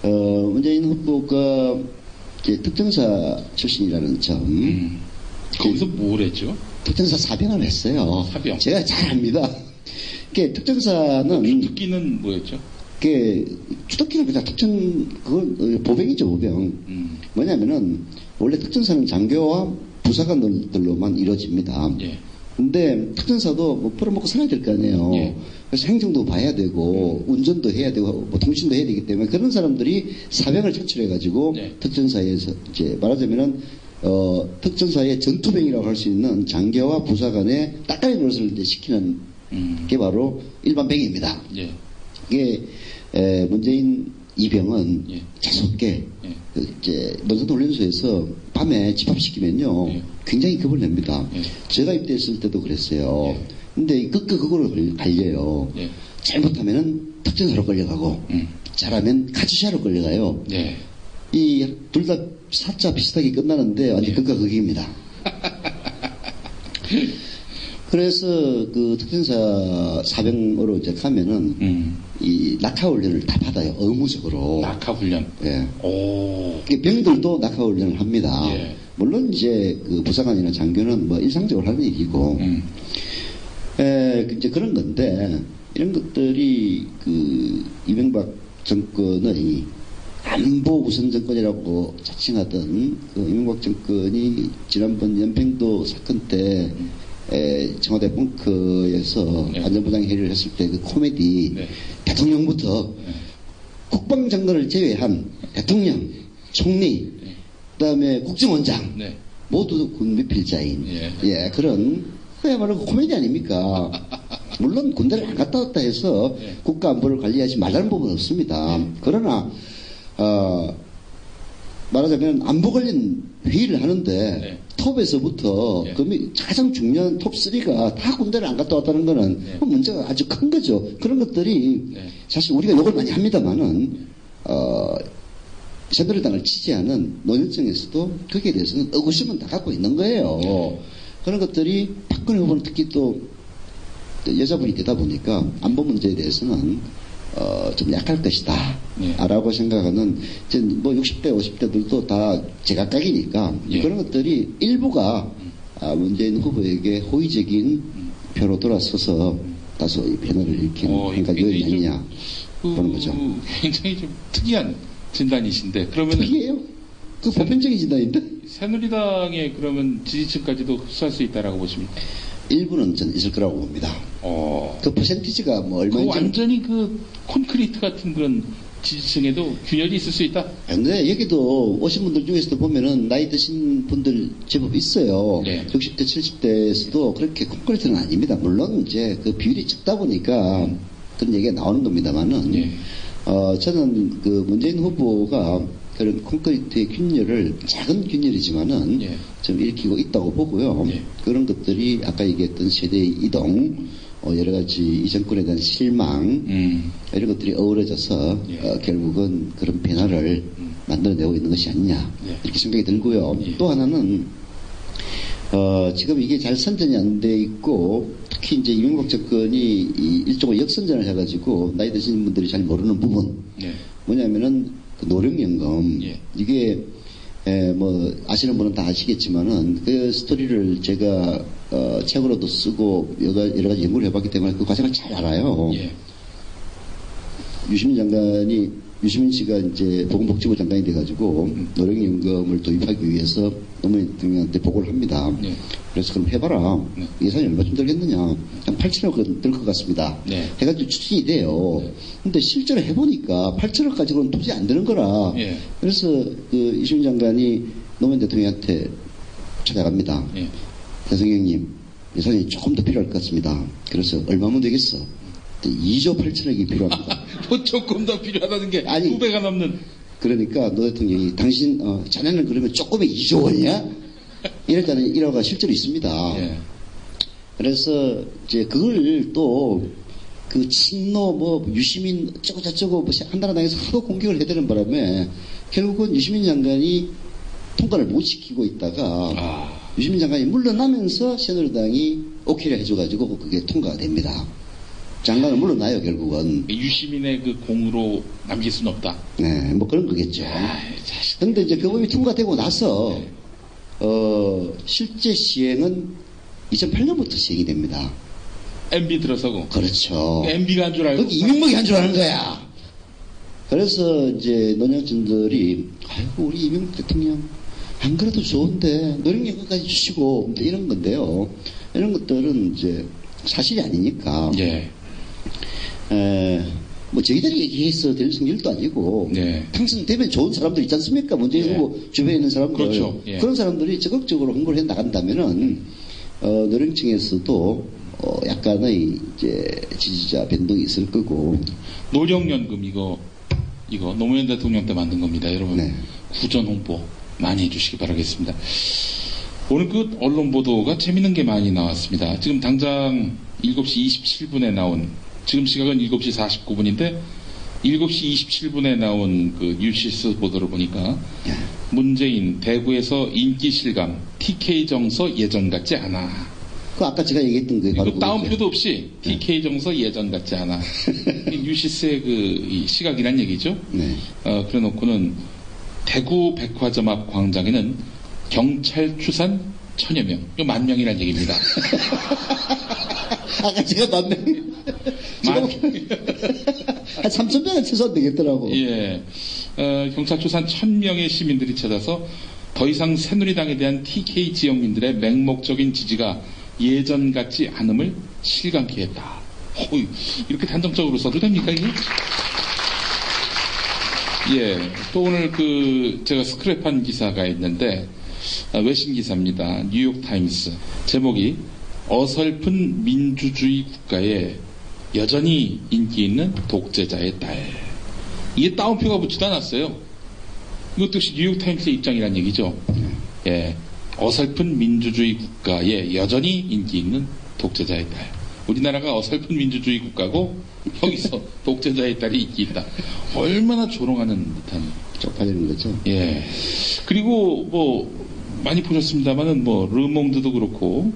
문재인 후보가 이제 특정사 출신이라는 점. 거기서 뭘 했죠? 특정사 사병을 했어요. 사병. 제가 잘 압니다. 특정사는 주특기는 뭐였죠? 주특기는 그냥 그건 보병이죠, 보병. 뭐냐면은 원래 특정사는 장교와 부사관들로만 이루어집니다. 예. 근데 특전사도 뭐 벌어먹고 살아야 될 거 아니에요. 예. 그래서 행정도 봐야 되고 운전도 해야 되고 뭐 통신도 해야 되기 때문에 그런 사람들이 사병을 창출해가지고 예. 특전사에서 이제 말하자면은 특전사의 전투병이라고 할 수 있는 장교와 부사관의 따까리 노릇을 이제 시키는 게 바로 일반병입니다. 예. 이게 문재인 이병은 예. 자숙게 예. 이제 논산훈련소에서 밤에 집합시키면요 예. 굉장히 겁을 냅니다. 예. 제가 입대했을 때도 그랬어요. 예. 근데 그거를 갈려요. 예. 잘못하면은 특전사로 끌려가고 잘하면 카츠샤로 끌려가요. 예. 이 둘 다 사자 비슷하게 끝나는데 완전 극과 극입니다. 그래서 그 특전사 사병으로 이제 가면은 이 낙하훈련을 다 받아요. 의무적으로. 낙하훈련. 예. 오. 병들도 낙하훈련을 합니다. 예. 물론 이제 그 부사관이나 장교는 뭐 일상적으로 하는 얘기고. 이제 그런 건데 이런 것들이 그 이명박 정권의 안보 우선 정권이라고 자칭하던 그 이명박 정권이 지난번 연평도 사건 때 청와대 벙커에서 네. 안전보장 회의를 했을 때 그 코미디 네. 대통령부터 국방장관을 제외한 대통령, 총리, 그다음에 국정원장 네. 모두 군 미필자인 예. 그런 그야말로 코미디 아닙니까? 물론 군대를 안 갔다 왔다 해서 예. 국가 안보를 관리하지 말라는 부분은 없습니다. 그러나 말하자면 안보 관련 회의를 하는데 네. 톱에서부터 예. 가장 중요한 톱3가 다 군대를 안 갔다 왔다는 거는 네. 문제가 아주 큰 거죠. 그런 것들이 네. 사실 우리가 욕을 많이 합니다만은 새누리당을 지지하는 노년층에서도 거기에 대해서는 의구심은 다 갖고 있는 거예요. 네. 그런 것들이 박근혜 후보는 특히 또 여자분이 되다 보니까 안보 문제에 대해서는 좀 약할 것이다. 네. 라고 생각하는, 이제 뭐 60대, 50대들도 다 제각각이니까 예. 그런 것들이 일부가 문재인 후보에게 호의적인 표로 돌아서서 다소 이 패널을 일으키는 행가 요인이 아니냐 보는 거죠. 굉장히 좀 특이한 진단이신데, 그러면 특이해요? 그 보편적인 진단인데? 새누리당의 그러면 지지층까지도 흡수할 수 있다라고 보십니까? 일부는 저는 있을 거라고 봅니다. 그 퍼센티지가 뭐 얼마인지. 완전히 그 콘크리트 같은 그런 지지층에도 균열이 있을 수 있다? 근데 여기도 오신 분들 중에서도 보면은 나이 드신 분들 제법 있어요. 네. 60대, 70대에서도 그렇게 콘크리트는 아닙니다. 물론 이제 그 비율이 적다 보니까 그런 얘기가 나오는 겁니다만은, 네. 저는 그 문재인 후보가 그런 콘크리트의 균열을 작은 균열이지만은 예. 좀 일으키고 있다고 보고요. 예. 그런 것들이 아까 얘기했던 세대의 이동, 여러 가지 이 정권에 대한 실망, 이런 것들이 어우러져서 예. 결국은 그런 변화를 만들어내고 있는 것이 아니냐 예. 이렇게 생각이 들고요. 예. 또 하나는 지금 이게 잘 선전이 안 돼 있고, 특히 이제 이명박 정권이 일종의 역선전을 해가지고, 나이 드신 분들이 잘 모르는 부분. 예. 뭐냐면은, 그 노령연금. 예. 이게, 뭐, 아시는 분은 다 아시겠지만은, 그 스토리를 제가, 책으로도 쓰고, 여러 가지 연구를 해봤기 때문에 그 과정을 잘 알아요. 예. 유시민 씨가 이제 보건복지부 장관이 돼가지고 노령연금을 도입하기 위해서 노무현 대통령한테 보고를 합니다. 네. 그래서 그럼 해봐라. 네. 예산이 얼마쯤 들겠느냐. 한 8천억 들 것 같습니다. 네. 해가지고 추진이 돼요. 네. 근데 실제로 해보니까 8천억 가지고는 도저히 안 되는 거라. 네. 그래서 그 유시민 장관이 노무현 대통령한테 찾아갑니다. 네. 대통령님, 예산이 조금 더 필요할 것 같습니다. 그래서 얼마면 되겠어? 2조 8천억이 필요합니다. 뭐 조금 더 필요하다는 게 아니, 2배가 넘는. 그러니까 노 대통령이 당신 자네는 그러면 조금의 2조 원이야? 이랬다는 일화가 실제로 있습니다. 예. 그래서 이제 그걸 또 그 친노 뭐 유시민 어쩌고 저쩌고 뭐 한나라당에서 하도 공격을 해대는 바람에 결국은 유시민 장관이 통과를 못 시키고 있다가 유시민 장관이 물러나면서 새누리당이 오케이를 해줘가지고 그게 통과가 됩니다. 장관은 물러나요, 결국은. 유시민의 그 공으로 남길 수는 없다. 네, 뭐 그런 거겠죠. 근데 이제 그 법이 통과되고 나서, 실제 시행은 2008년부터 시행이 됩니다. MB 들어서고. 그렇죠. MB가 한 줄 알고. 거기 이명박이 한 줄 아는 거야. 그래서 이제 노년층들이, 아이고, 우리 이명박 대통령, 안 그래도 좋은데, 노령연금까지 주시고, 이런 건데요. 이런 것들은 이제 사실이 아니니까. 예. 뭐 저희들이 얘기해서 될 일도 아니고 네. 당선되면 좋은 사람들 있지 않습니까? 문재인 후보 주변에 있는 사람들 그렇죠. 예. 그런 사람들이 적극적으로 홍보를 해 나간다면은 노령층에서도 약간의 이제 지지자 변동이 있을 거고. 노령연금 이거 노무현 대통령 때 만든 겁니다, 여러분. 네. 구전 홍보 많이 해주시기 바라겠습니다. 오늘 그 언론 보도가 재밌는 게 많이 나왔습니다. 지금 당장 7시 27분에 나온, 지금 시각은 7시 49분인데 7시 27분에 나온 그 뉴시스 보도를 보니까 문재인 대구에서 인기 실감 TK 정서 예전 같지 않아. 그 아까 제가 얘기했던 게 바로 이거 다운표도 없이 TK 정서 예전 같지 않아. 뉴시스의 이 시각이란 얘기죠. 네. 그래놓고는 대구 백화점 앞 광장에는 경찰 추산 1000여 명. 이거 10,000명이란 얘기입니다. 아까 제가 만명 한 3,000명은 최소한 되겠더라고. 예. 경찰 추산 1,000명의 시민들이 찾아서 더 이상 새누리당에 대한 TK 지역민들의 맹목적인 지지가 예전 같지 않음을 실감케 했다. 이렇게 단정적으로 써도 됩니까, 이게? 예. 또 오늘 제가 스크랩한 기사가 있는데, 외신 기사입니다. 뉴욕타임스. 제목이 어설픈 민주주의 국가에 여전히 인기 있는 독재자의 딸. 이게 따옴표가 붙지도 않았어요. 이것도 역시 뉴욕타임스의 입장이란 얘기죠. 예. 어설픈 민주주의 국가에 여전히 인기 있는 독재자의 딸. 우리나라가 어설픈 민주주의 국가고 여기서 독재자의 딸이 인기 있다. 얼마나 조롱하는 듯한. 쪽팔리는 거죠. 예. 그리고 뭐 많이 보셨습니다만은 뭐 르몽드도 그렇고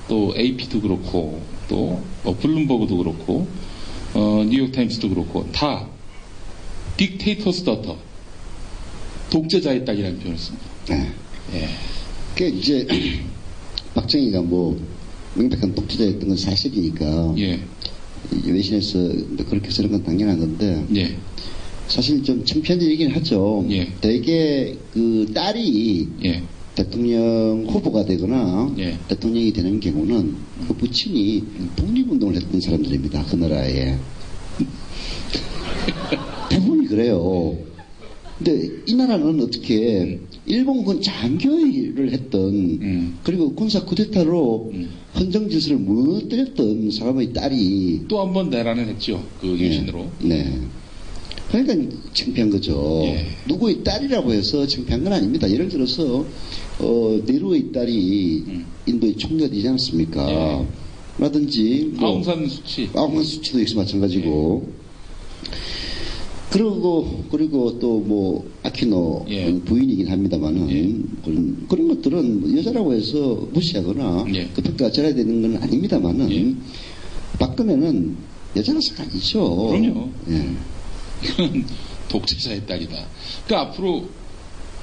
또 AP도 그렇고 또 블룸버그도 그렇고 뉴욕타임스도 그렇고 다 딕테이터스 더터 독재자의 딸이라는 표현을 씁니다. 네. 예. 그 이제 박정희가 뭐 명백한 독재자였던 건 사실이니까 예. 외신에서 그렇게 쓰는 건 당연한 건데 예. 사실 좀 창피한 일이긴 하죠. 예. 대개 그 딸이 예. 대통령 후보가 되거나 예. 대통령이 되는 경우는 그 부친이 독립운동을 했던 사람들입니다. 그 나라에. 대부분이 그래요. 근데 이 나라는 어떻게 일본군 장교를 했던 그리고 군사 쿠데타로 헌정질서를 무너뜨렸던 사람의 딸이 또 한 번 내란을 했죠. 그 유신으로. 네. 그러니까 창피한 거죠. 예. 누구의 딸이라고 해서 창피한 건 아닙니다. 예를 들어서 네루의 딸이 인도의 총리가 되지 않았습니까? 예. 라든지 아웅산 수치. 아웅산 수치도 역시 마찬가지고. 그리고 또 뭐 아키노 예. 부인이긴 합니다만은 예. 그런 것들 것들은 여자라고 해서 무시하거나 예. 그 평가가 절해야 되는 건 아닙니다만은 예. 박근혜는 여자라서가 아니죠. 그럼요. 예. 그건 독재자의 딸이다. 그러니까 앞으로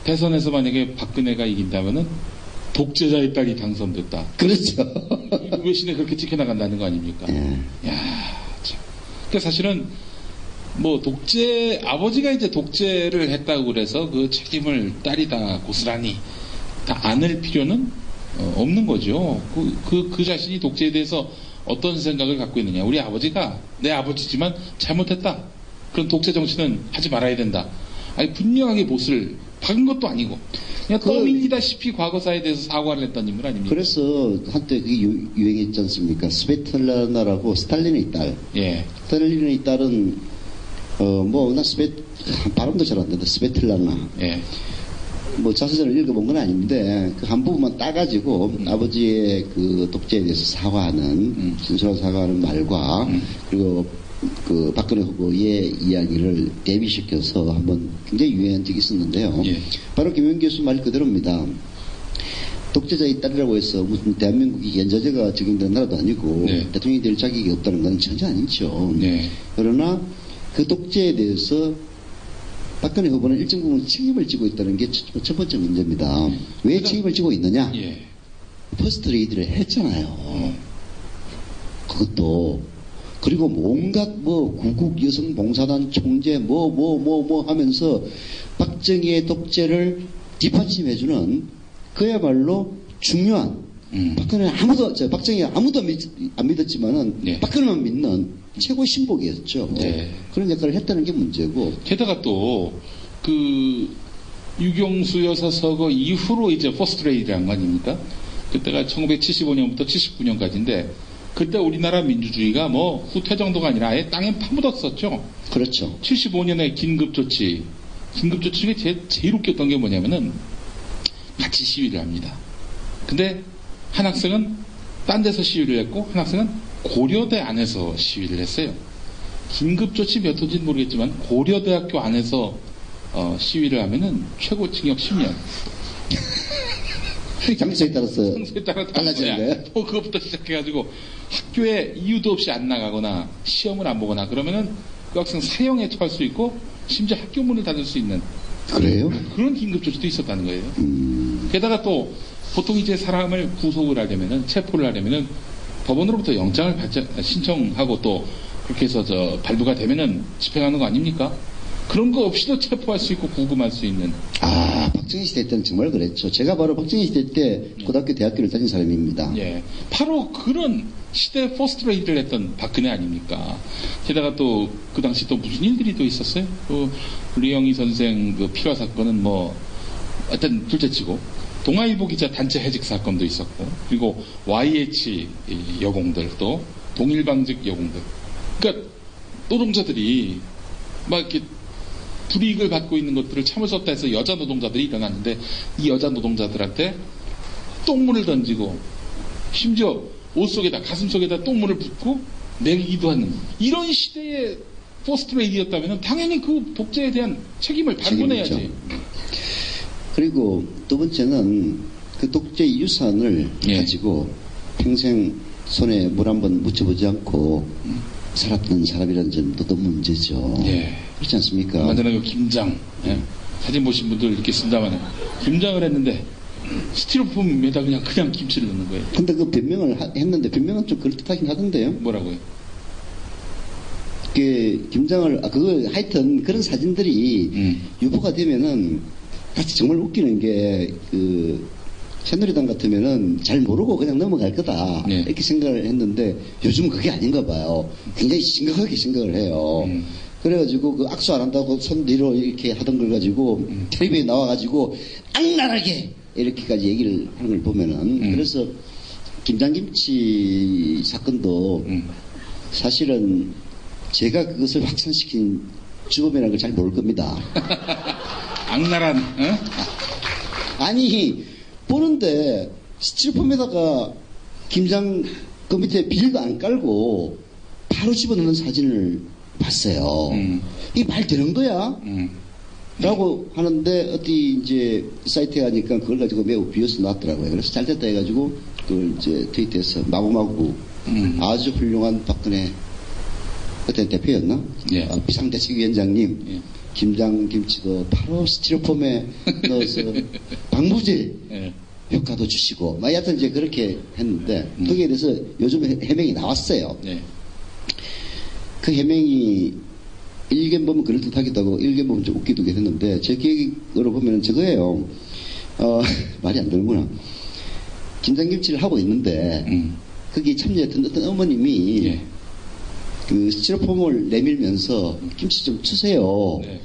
대선에서 만약에 박근혜가 이긴다면은 독재자의 딸이 당선됐다. 그렇죠. 외신에 그렇게 찍혀나간다는 거 아닙니까? 예. 야, 참. 그러니까 사실은 뭐 아버지가 이제 독재를 했다고 그래서 그 책임을 딸이 다 고스란히 다 안을 필요는 없는 거죠. 그 자신이 독재에 대해서 어떤 생각을 갖고 있느냐. 우리 아버지가 내 아버지지만 잘못했다. 그런 독재 정치는 하지 말아야 된다. 아니, 분명하게 못을 박은 것도 아니고 그냥 떠밀리다시피 과거사에 대해서 사과를 했던 인물 아닙니까? 그래서 한때 그게 유행했지 않습니까? 스베틀라나라고 스탈린의 딸. 예. 스탈린의 딸은 발음도 잘 안 된다. 스베틀라나. 예. 뭐 자서전을 읽어본 건 아닌데 그 한 부분만 따가지고 아버지의 그 독재에 대해서 사과하는 진솔한 사과하는 말과 그리고 그 박근혜 후보의 이야기를 대비시켜서 한번 굉장히 유행한 적이 있었는데요. 예. 바로 김영 교수 말 그대로입니다. 독재자의 딸이라고 해서 무슨 대한민국이 연좌제가 적용되는 나라도 아니고 네. 대통령이 될 자격이 없다는 건 전혀 아니죠. 네. 그러나 그 독재에 대해서 박근혜 후보는 일정 부분 책임을 지고 있다는 게 첫 번째 문제입니다. 왜 책임을 지고 있느냐? 예. 퍼스트 레이디를 했잖아요. 그것도 그리고 온갖 구국 여성 봉사단 총재 하면서 박정희의 독재를 뒷받침해주는 그야말로 중요한 박정희 아무도 안 믿었지만은 네. 박근혜만 믿는 최고의 신복이었죠. 네. 그런 역할을 했다는 게 문제고. 게다가 또 유경수 여사 서거 이후로 이제 퍼스트 레이디란 거 아닙니까? 그때가 1975년부터 79년까지인데 그때 우리나라 민주주의가 후퇴 정도가 아니라 아예 땅에 파묻었었죠. 그렇죠. 75년에 긴급조치 중에 제일 웃겼던 게 뭐냐면은 같이 시위를 합니다. 근데 한 학생은 딴 데서 시위를 했고 한 학생은 고려대 안에서 시위를 했어요. 긴급조치 몇 호인지는 모르겠지만 고려대학교 안에서 시위를 하면은 최고 징역 10년. 장소에 따라서 장소에 따라 달라지는 거예요? 그것부터 시작해가지고 학교에 이유도 없이 안 나가거나 시험을 안 보거나 그러면은 그 학생 사형에 처할 수 있고 심지어 학교 문을 닫을 수 있는 그래요? 그런 긴급조치도 있었다는 거예요. 게다가 또 보통 이제 사람을 구속을 하려면은 체포를 하려면은 법원으로부터 영장을 신청하고 또 그렇게 해서 발부가 되면은 집행하는 거 아닙니까? 그런 거 없이도 체포할 수 있고 구금할 수 있는. 박정희 시대 때는 정말 그랬죠. 제가 바로 박정희 시대 때 고등학교, 대학교를 다닌 사람입니다. 예. 바로 그런 시대 퍼스트 레이드를 했던 박근혜 아닙니까? 게다가 또 그 당시 또 무슨 일들이 또 있었어요? 리영희 선생 그 피와 사건은 하여튼 둘째치고 동아일보 기자 단체 해직 사건도 있었고 그리고 YH 여공들 또 동일방직 여공들 그러니까 노동자들이 막 이렇게 불이익을 받고 있는 것들을 참을 수 없다 해서 여자 노동자들이 일어났는데 이 여자 노동자들한테 똥물을 던지고 심지어 옷 속에다 가슴 속에다 똥물을 붓고 내기도 하는 이런 시대의 포스트 레이디였다면 당연히 그 독재에 대한 책임을 발견해야지. 그리고 두 번째는 그 독재 유산을 예. 가지고 평생 손에 물 한번 묻혀보지 않고 살았던 사람이라는 점도 또 문제죠. 예. 그렇지 않습니까? 얼마 전에 그 김장 사진 보신 분들 이렇게 쓴다만 김장을 했는데 스티로폼에다 그냥 김치를 넣는 거예요. 근데 그 변명을 했는데 변명은 좀 그럴듯하긴 하던데요. 뭐라고요? 그 김장을 하여튼 그런 사진들이 유포가 되면은 정말 웃기는 게 새누리당 같으면은 잘 모르고 그냥 넘어갈 거다 네. 이렇게 생각을 했는데 요즘은 그게 아닌가 봐요. 굉장히 심각하게 생각을 해요. 그래가지고 그 악수 안 한다고 손 뒤로 이렇게 하던 걸 가지고 텔레비에 나와가지고 악랄하게 이렇게까지 얘기를 하는 걸 보면은 그래서 김장김치 사건도 사실은 제가 그것을 확산시킨 주범이라는 걸 잘 모를 겁니다. 악랄한 아니 보는데 스티로폼에다가 김장 그 밑에 비닐도 안 깔고 바로 집어넣는 사진을 봤어요. 이게 말 되는 거야? 라고 하는데 어디 이제 사이트에 가니까 그걸 가지고 매우 비어서 나왔더라고요. 그래서 잘 됐다 해가지고 그걸 이제 트위터에서 마구마구 아주 훌륭한 박근혜 그때 대표였나? 예. 비상대책위원장님 예. 김장김치도 바로 스티로폼에 넣어서 방부제 예. 효과도 주시고 막 여하튼 이제 그렇게 했는데 거기에 대해서 요즘 해명이 나왔어요. 예. 그 해명이 일견 보면 그럴듯하기도 하고 일견 보면 좀 웃기도 했는데 제 기억으로 보면 저거예요. 말이 안 되는구나. 김장김치를 하고 있는데 거기 참여했던 어떤 어머님이 예. 그 스티로폼을 내밀면서 김치 좀 주세요. 네.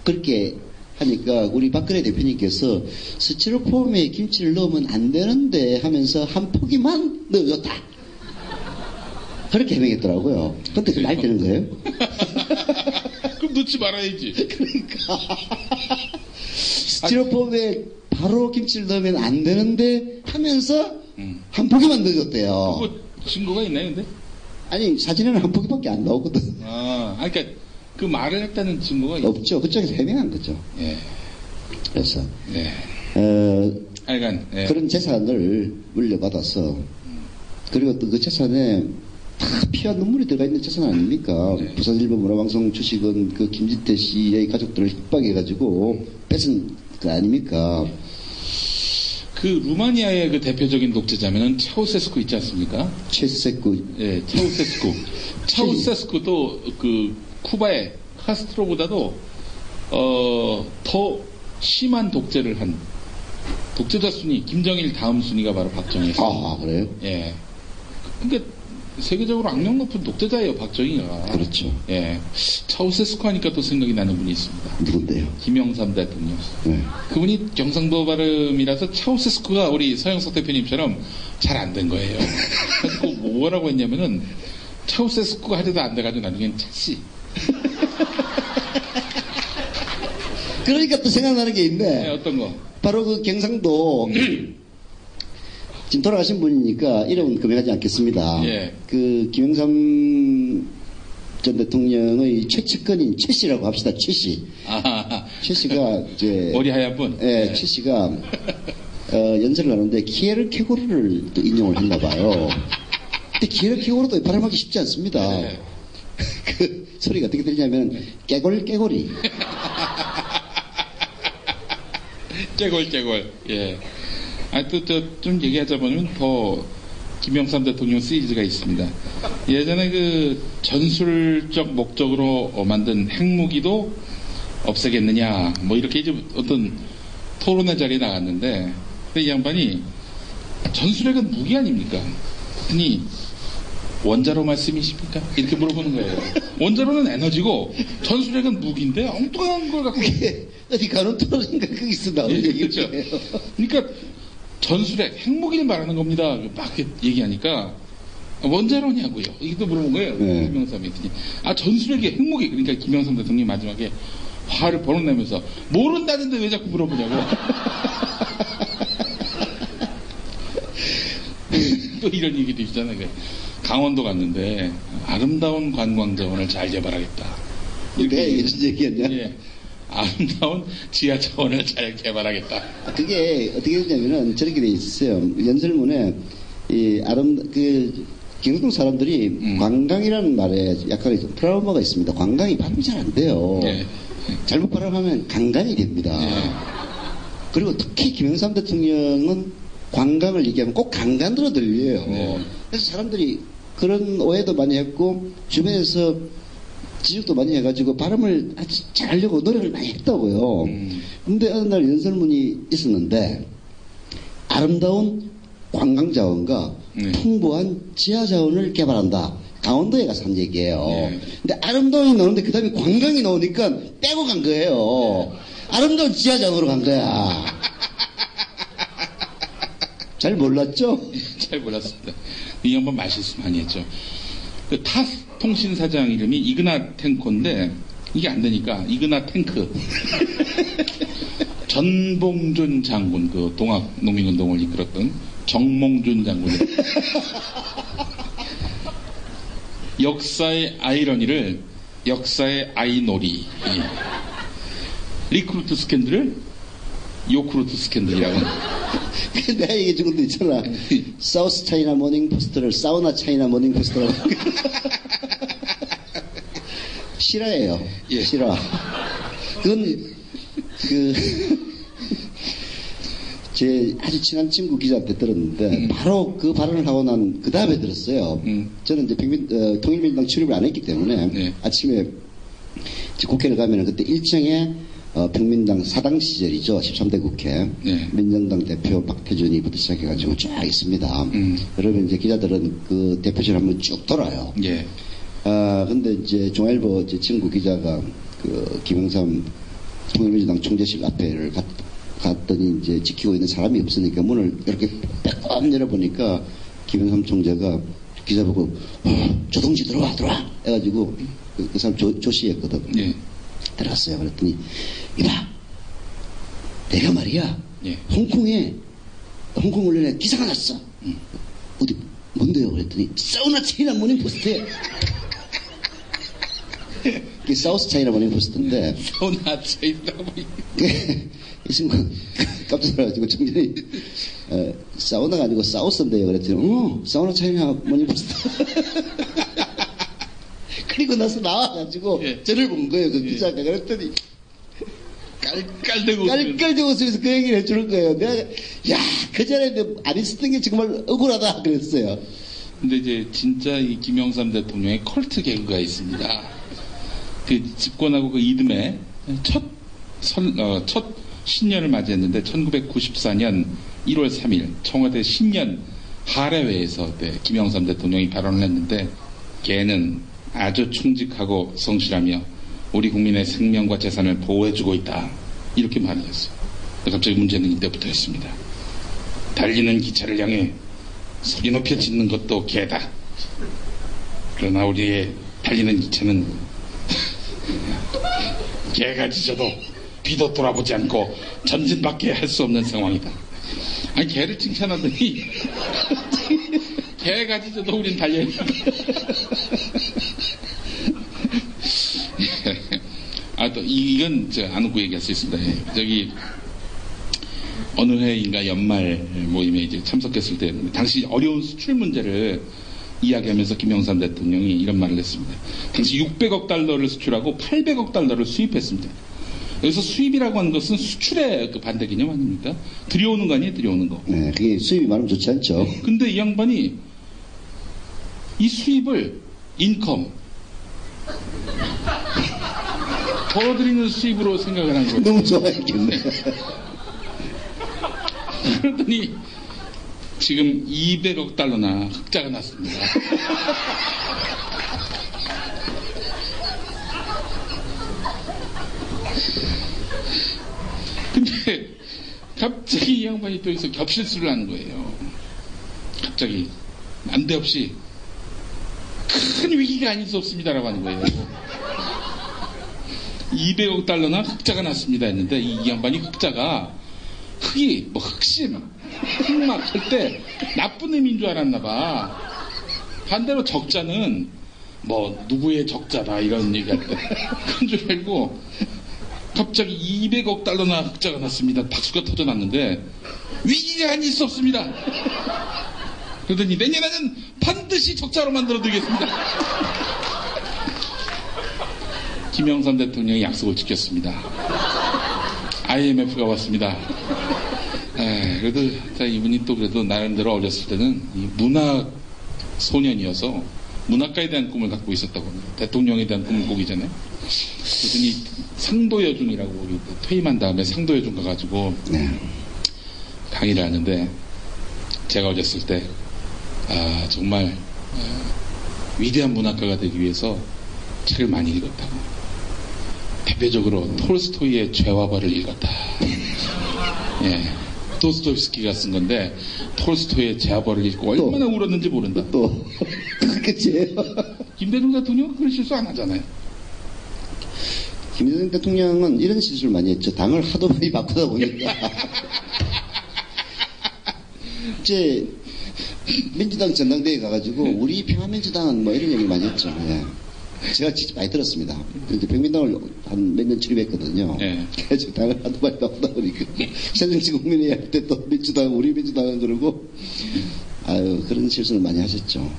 그렇게 하니까 우리 박근혜 대표님께서 스티로폼에 김치를 넣으면 안 되는데 하면서 한 포기만 넣어줬다. 그렇게 해명했더라고요. 근데 그 말 되는 거예요? 그럼 넣지 말아야지. 그러니까 스티로폼에 바로 김치를 넣으면 안 되는데 하면서 한 포기만 넣어줬대요. 그거 증거가 있나요, 근데? 아니 사진에는 한 포기밖에 안 나오거든. 그러니까 그 말을 했다는 증거가 없죠. 그쪽에서 해명한 거죠. 예. 그래서 네. 하여간 예. 그런 재산을 물려받아서 그리고 또 그 재산에 다 피와 눈물이 들어가 있는 재산 아닙니까? 네. 부산일보 문화방송 주식은 그 김진태 씨의 가족들을 협박해가지고 뺏은 거 아닙니까? 그 루마니아의 그 대표적인 독재자면은 차우세스쿠 있지 않습니까? 최세구 예, 차우세스쿠. 차우세스쿠도 그 쿠바의 카스트로보다도 더 심한 독재를 한 독재자 순위, 김정일 다음 순위가 바로 박정희였어요. 아 그래요? 예. 그러니까 세계적으로 악명 높은 독재자예요, 박정희가. 그렇죠. 예. 차우세스쿠 하니까 또 생각이 나는 분이 있습니다. 누군데요? 김영삼 대통령. 네. 그분이 경상도 발음이라서 차우세스쿠가 우리 서영석 대표님처럼 잘 안 된 거예요. 그래서 뭐라고 했냐면은 차우세스쿠가 하려도 안 돼가지고 나중엔 차씨. 그러니까 또 생각나는 게 있네. 네, 어떤 거? 바로 그 경상도 지금 돌아가신 분이니까 이름은 금해하지 않겠습니다. 예. 그 김영삼 전 대통령의 최측근인 최 씨라고 합시다. 최 씨. 최 씨가 이제 머리 하얀 분. 예, 최 씨가 연설을 하는데 키에르 케고르를 또 인용을 했나 봐요. 근데 키에르 케고르도 발음하기 쉽지 않습니다. 네. 그 소리가 어떻게 들리냐면 깨골깨골이. 깨골깨골. 예. 또 좀 얘기하자면 더 김영삼 대통령 시리즈가 있습니다. 예전에 그 전술적 목적으로 만든 핵무기도 없애겠느냐, 뭐 이렇게 이제 어떤 토론회 자리에 나갔는데, 이 양반이 전술핵은 무기 아닙니까? 그랬더니 원자로 말씀이십니까? 이렇게 물어보는 거예요. 원자로는 에너지고 전술핵은 무기인데 엉뚱한 걸 갖고 어디 가는 토론인가 거기서 나오는 예, 얘기죠. 그렇죠. 그러니까 전술핵, 핵무기를 말하는 겁니다. 막 얘기하니까 원자로냐고요. 이게 또 물어본 거예요. 네. 김영삼이. 전술핵이 핵무기. 그러니까 김영삼 대통령이 마지막에 화를 벌어내면서 모른다는데 왜 자꾸 물어보냐고. 또 이런 얘기도 있잖아요. 강원도 갔는데 아름다운 관광자원을 잘 개발하겠다. 이렇게 이런 얘기였냐? 예. 아름다운 지하차원을 잘 개발하겠다. 그게 어떻게 되냐면은 저렇게 돼 있어요. 연설문에 경상도 사람들이 관광이라는 말에 약간 트라우마가 있습니다. 관광이 발음이 잘 안 돼요. 예. 잘못 발음하면 강간이 됩니다. 예. 그리고 특히 김영삼 대통령은 관광을 얘기하면 꼭 강간으로 들려요. 네. 그래서 사람들이 그런 오해도 많이 했고 주변에서 지적도 많이 해가지고 발음을 아주 잘 하려고 노력을 많이 했다고요. 근데 어느 날 연설문이 있었는데 아름다운 관광자원과 풍부한 지하자원을 개발한다. 강원도에 가서 한 얘기예요. 네. 근데 아름다움이 나오는데 그 다음에 관광이 나오니까 빼고 간 거예요. 아름다운 지하자원으로 간 거야. 잘 몰랐죠? 잘 몰랐습니다. 이 양반 말실수 많이 했죠. 그 타 통신사장 이름이 이그나 탱커인데 이게 안 되니까 이그나 탱크. 전봉준 장군, 그 동학 농민운동을 이끌었던 정몽준 장군. 역사의 아이러니를 역사의 아이놀이. 리크루트 스캔들을 요크루트 스캔들이라고. 내가 얘기해준 것도 있잖아. 사우스 차이나 모닝 포스트를 사우나 차이나 모닝 포스트라고. 실화예요. 예. 실화. 그건 제 아주 친한 친구 기자한테 들었는데 바로 그 발언을 하고 난 그 다음에 들었어요. 저는 이제 통일민주당 출입을 안 했기 때문에 네. 아침에 이제 국회를 가면은 그때 일정에 평민당 사당 시절이죠. 13대 국회. 네. 민정당 대표 박태준이부터 시작해가지고 쫙 있습니다. 그러면 이제 기자들은 그 대표실 한번 쭉 돌아요. 예. 근데 이제 중앙일보 제 친구 기자가 그 김영삼 통일민주당 총재실 앞에를 갔더니 이제 지키고 있는 사람이 없으니까 문을 이렇게 빼꼼 열어보니까 김영삼 총재가 기자 보고 조동지 들어와 해가지고 그 사람 조씨였거든. 예. 들어갔어요. 그랬더니 이봐 내가 말이야 예. 홍콩 언론에 기사가 났어. 어디 뭔데요? 그랬더니 사우나 차이나 모닝포스트에 이게 사우스 차이나 모닝포스트인데 사우나 차이나 이 순간 깜짝 놀라가지고 청년이 사우나가 아니고 사우스인데요. 그랬더니 사우나 차이나 모닝포스트. 그리고 나서 나와가지고 예. 저를 본 거예요. 그 기자가. 그랬더니 깔깔대고 깔깔대고 웃으면서 그 얘기를 해주는 거예요. 내가 그 전에 안 있었던 게 정말 억울하다 그랬어요. 근데 이제 진짜 이 김영삼 대통령의 컬트 개그가 있습니다. 그 집권하고 그 이듬해 첫 신년을 맞이했는데 1994년 1월 3일 청와대 신년 하례회에서 김영삼 대통령이 발언을 했는데 걔는 아주 충직하고 성실하며 우리 국민의 생명과 재산을 보호해주고 있다. 이렇게 말했어요. 갑자기 문제는 이때부터였습니다. 달리는 기차를 향해 소리 높여 짖는 것도 개다. 그러나 우리의 달리는 기차는 개가 짖어도 뒤도 돌아보지 않고 전진밖에 할 수 없는 상황이다. 아니 개를 칭찬하더니 개가 짖어도 우린 달려야 된다. 또 이건 안 웃고 얘기할 수 있습니다. 저기 어느 해인가 연말 모임에 이제 참석했을 때 당시 어려운 수출 문제를 이야기하면서 김영삼 대통령이 이런 말을 했습니다. 당시 600억 달러를 수출하고 800억 달러를 수입했습니다. 여기서 수입이라고 하는 것은 수출의 그 반대 개념 아닙니까? 들여오는 거 아니에요? 들여오는 거. 네, 그게 수입이 많으면 좋지 않죠. 근데 이 양반이 이 수입을 인컴 벌어들이는 수입으로 생각을 한 거예요. 너무 좋아했겠네. 그러더니 지금 200억 달러나 흑자가 났습니다. 근데 갑자기 이 양반이 또 여기서 겹실수를 하는 거예요. 갑자기 난데없이 큰 위기가 아닐 수 없습니다라고 하는 거예요. 200억 달러나 흑자가 났습니다 했는데 이 양반이 흑자가 흑이 뭐 흑심 흑막 할 때 나쁜 의미인 줄 알았나 봐. 반대로 적자는 뭐 누구의 적자다 이런 얘기할 때 그런 줄 알고 갑자기 200억 달러나 흑자가 났습니다. 박수가 터져났는데 위기가 아닐 수 없습니다. 그러더니 내년에는 반드시 적자로 만들어드리겠습니다. 김영삼 대통령이 약속을 지켰습니다. IMF가 왔습니다. 그래도 이분이 또 그래도 나름대로 어렸을 때는 이 문학 소년이어서 문학가에 대한 꿈을 갖고 있었다고 합니다. 대통령에 대한 꿈을 꾸기 전에. 그랬더니 상도여중이라고 우리 퇴임한 다음에 상도여중 가가지고 강의를 하는데 제가 어렸을 때 정말 위대한 문학가가 되기 위해서 책을 많이 읽었다고. 대표적으로 톨스토이의 죄와 벌을 읽었다. 예, 도스토옙스키가 쓴 건데 톨스토이의 죄와 벌을 읽고 얼마나 울었는지 모른다. 또 그치. 김대중 대통령은 그런 실수 안 하잖아요. 김대중 대통령은 이런 실수를 많이 했죠. 당을 하도 많이 바꾸다 보니까 이제 민주당 전당대회 가가지고 우리 평화민주당은 뭐 이런 얘기를 많이 했죠. 예. 제가 진짜 많이 들었습니다. 이제 백민당을 한 몇 년 출입했거든요. 네. 그래서 당을 한두 마리 나오다 보니까 새정치국민회 할 때 또 민주당, 우리 민주당은 그러고 아유 그런 실수를 많이 하셨죠.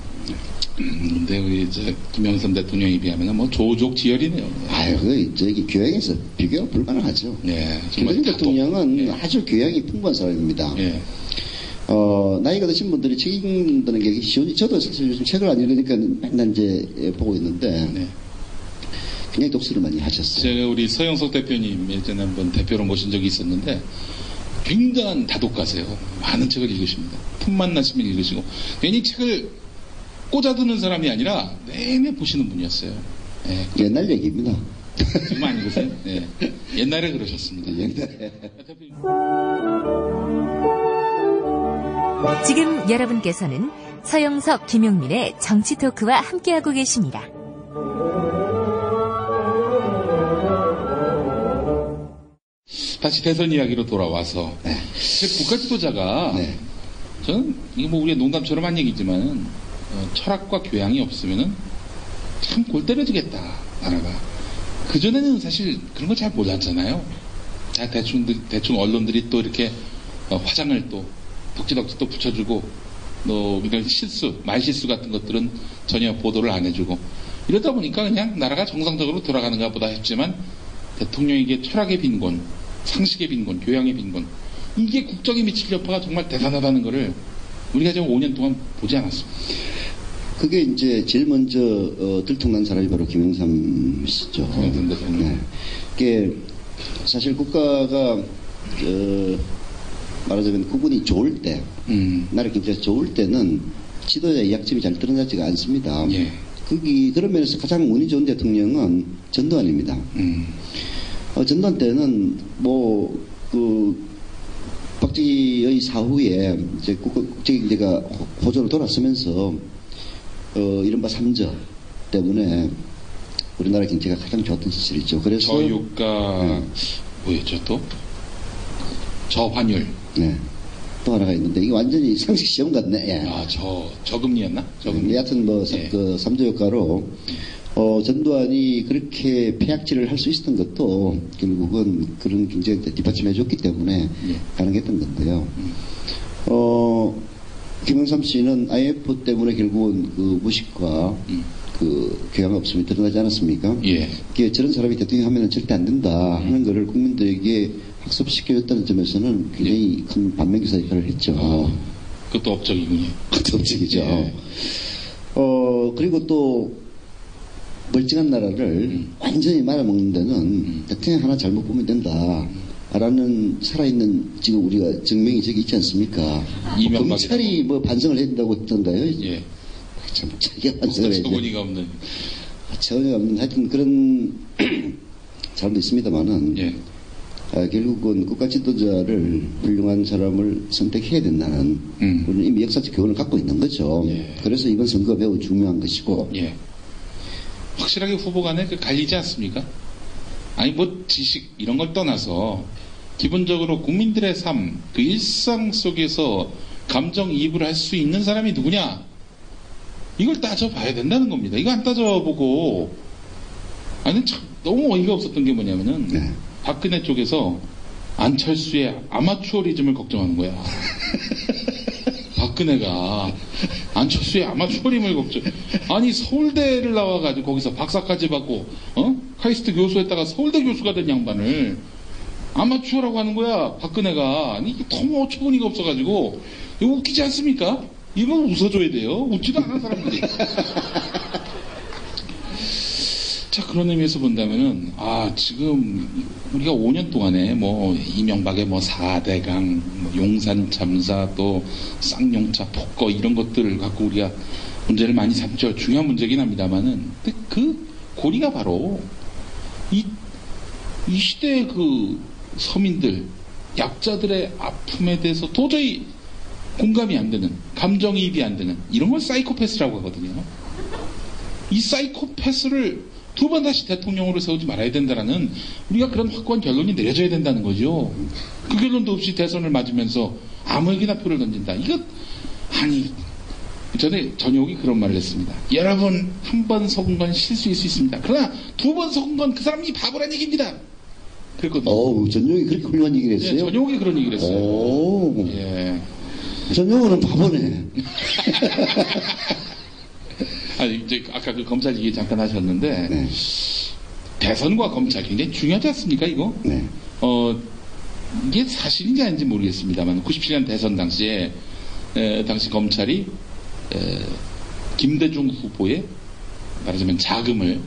근데 우리 김영삼 대통령에 비하면 뭐 조족지열이네요. 아유 저기 교양에서 비교가 불가능하죠. 네, 김대중 대통령은 네. 아주 교양이 풍부한 사람입니다. 예. 나이가 드신 분들이 책 읽는다는 게 쉬운, 저도 사실 요즘 책을 안 읽으니까 맨날 이제 보고 있는데, 네. 굉장히 독서를 많이 하셨어요. 제가 우리 서영석 대표님 예전에 한번 대표로 모신 적이 있었는데, 굉장한 다독가세요. 많은 책을 읽으십니다. 틈만 나시면 읽으시고, 괜히 책을 꽂아두는 사람이 아니라 내내 보시는 분이었어요. 예. 옛날 얘기입니다. 지금 안 읽으세요? 예. 옛날에 그러셨습니다. 옛날에. 대표님. 지금 여러분께서는 서영석, 김용민의 정치 토크와 함께하고 계십니다. 다시 대선 이야기로 돌아와서 네. 국가 지도자가 네. 저는 이게 뭐 우리의 농담처럼 한 얘기지만은 철학과 교양이 없으면은 참 골 때려지겠다 나라가. 그 전에는 사실 그런 거 잘 몰랐잖아요. 대충 언론들이 또 이렇게 화장을 또 덕지덕지 또 붙여주고 또 이런 말실수 같은 것들은 전혀 보도를 안 해주고 이러다 보니까 그냥 나라가 정상적으로 돌아가는가 보다 했지만 대통령에게 철학의 빈곤, 상식의 빈곤, 교양의 빈곤 이게 국정에 미칠 여파가 정말 대단하다는 것을 우리가 지금 5년 동안 보지 않았습니다. 그게 이제 제일 먼저 들통난 사람이 바로 김영삼 씨죠. 김영삼 대통령. 네. 그게 사실 국가가 말하자면 구분이 좋을 때, 나라 경제가 좋을 때는 지도자의 약점이 잘 드러나지가 않습니다. 예. 그런 면에서 가장 운이 좋은 대통령은 전두환입니다. 전두환 때는 박정희의 사후에 이제 국제 경제가 호조로 돌아서면서 이른바 3저 때문에 우리나라 경제가 가장 좋았던 시절이죠. 그래서 저유가 뭐였죠 또? 저환율. 네. 또 하나가 있는데 이게 완전히 상식 시험 같네. 예. 아, 저금리였나? 저금리. 여하튼 예. 그 3조 효과로 전두환이 그렇게 폐악질을 할 수 있었던 것도 결국은 그런 경제에 뒷받침해줬기 때문에 예. 가능했던 건데요. 김영삼 씨는 IMF 때문에 결국은 그 무식과 그 교양 없음이 드러나지 않았습니까? 예. 저런 사람이 대통령 하면은 절대 안 된다 하는 거를 국민들에게 학습시켜줬다는 점에서는 굉장히 큰 반면교사 역할을 했죠. 그것도 업적이군요. 그것도 업적이죠. 예. 그리고 또 멀쩡한 나라를 완전히 말아먹는 데는 대통령 하나 잘못 보면 된다. 라는 살아있는 지금 우리가 증명이 저기 있지 않습니까? 검찰이 뭐 반성을 해야 된다고 했던가요? 예. 참 자기가 반성을 해야 돼. 처분이가 없는. 처분이가 없는 하여튼 그런 사람도 있습니다만은 예. 결국은 국가 지도자를 훌륭한 사람을 선택해야 된다는 우리는 이미 역사적 교훈을 갖고 있는 거죠. 예. 그래서 이번 선거가 매우 중요한 것이고. 예. 확실하게 후보 간에 갈리지 않습니까? 아니 뭐 지식 이런 걸 떠나서 기본적으로 국민들의 삶, 그 일상 속에서 감정이입을 할 수 있는 사람이 누구냐? 이걸 따져봐야 된다는 겁니다. 이거 안 따져보고 아니 참 너무 어이가 없었던 게 뭐냐면은 네. 박근혜 쪽에서 안철수의 아마추어리즘을 걱정하는 거야. 박근혜가 안철수의 아마추어림을 걱정. 아니 서울대를 나와가지고 거기서 박사까지 받고 카이스트 교수했다가 서울대 교수가 된 양반을 아마추어라고 하는 거야. 박근혜가. 아니 이게 너무 어처구니가 없어가지고 이거 웃기지 않습니까? 이거 웃어줘야 돼요. 웃지도 않은 사람들이. 자, 그런 의미에서 본다면은, 지금, 우리가 5년 동안에, 이명박의 4대강, 용산 참사, 또, 쌍용차 폭거, 이런 것들을 갖고 우리가 문제를 많이 삼죠. 중요한 문제긴 합니다만은, 근데 그 고리가 바로, 이 시대의 그 서민들, 약자들의 아픔에 대해서 도저히 공감이 안 되는, 감정이입이 안 되는, 이런 걸 사이코패스라고 하거든요. 이 사이코패스를 두 번 다시 대통령으로 세우지 말아야 된다라는 우리가 그런 확고한 결론이 내려져야 된다는 거죠. 그 결론도 없이 대선을 맞으면서 아무에게나 표를 던진다. 이거 전에 전용이 그런 말을 했습니다. 여러분, 한 번 속은 건 실수일 수 있습니다. 그러나 두 번 속은 건 그 사람이 바보란 얘기입니다. 그랬거든요. 어우, 전용이 그렇게 훌륭한 얘기를 했어요? 네, 전용이 그런 얘기를 했어요. 오. 예. 전용은 바보네. 아니, 이제 아까 그 검찰 얘기 잠깐 하셨는데, 네. 대선과 검찰 굉장히 중요하지 않습니까, 이거? 네. 이게 사실인지 아닌지 모르겠습니다만, 97년 대선 당시에, 당시 검찰이, 김대중 후보의, 말하자면 자금을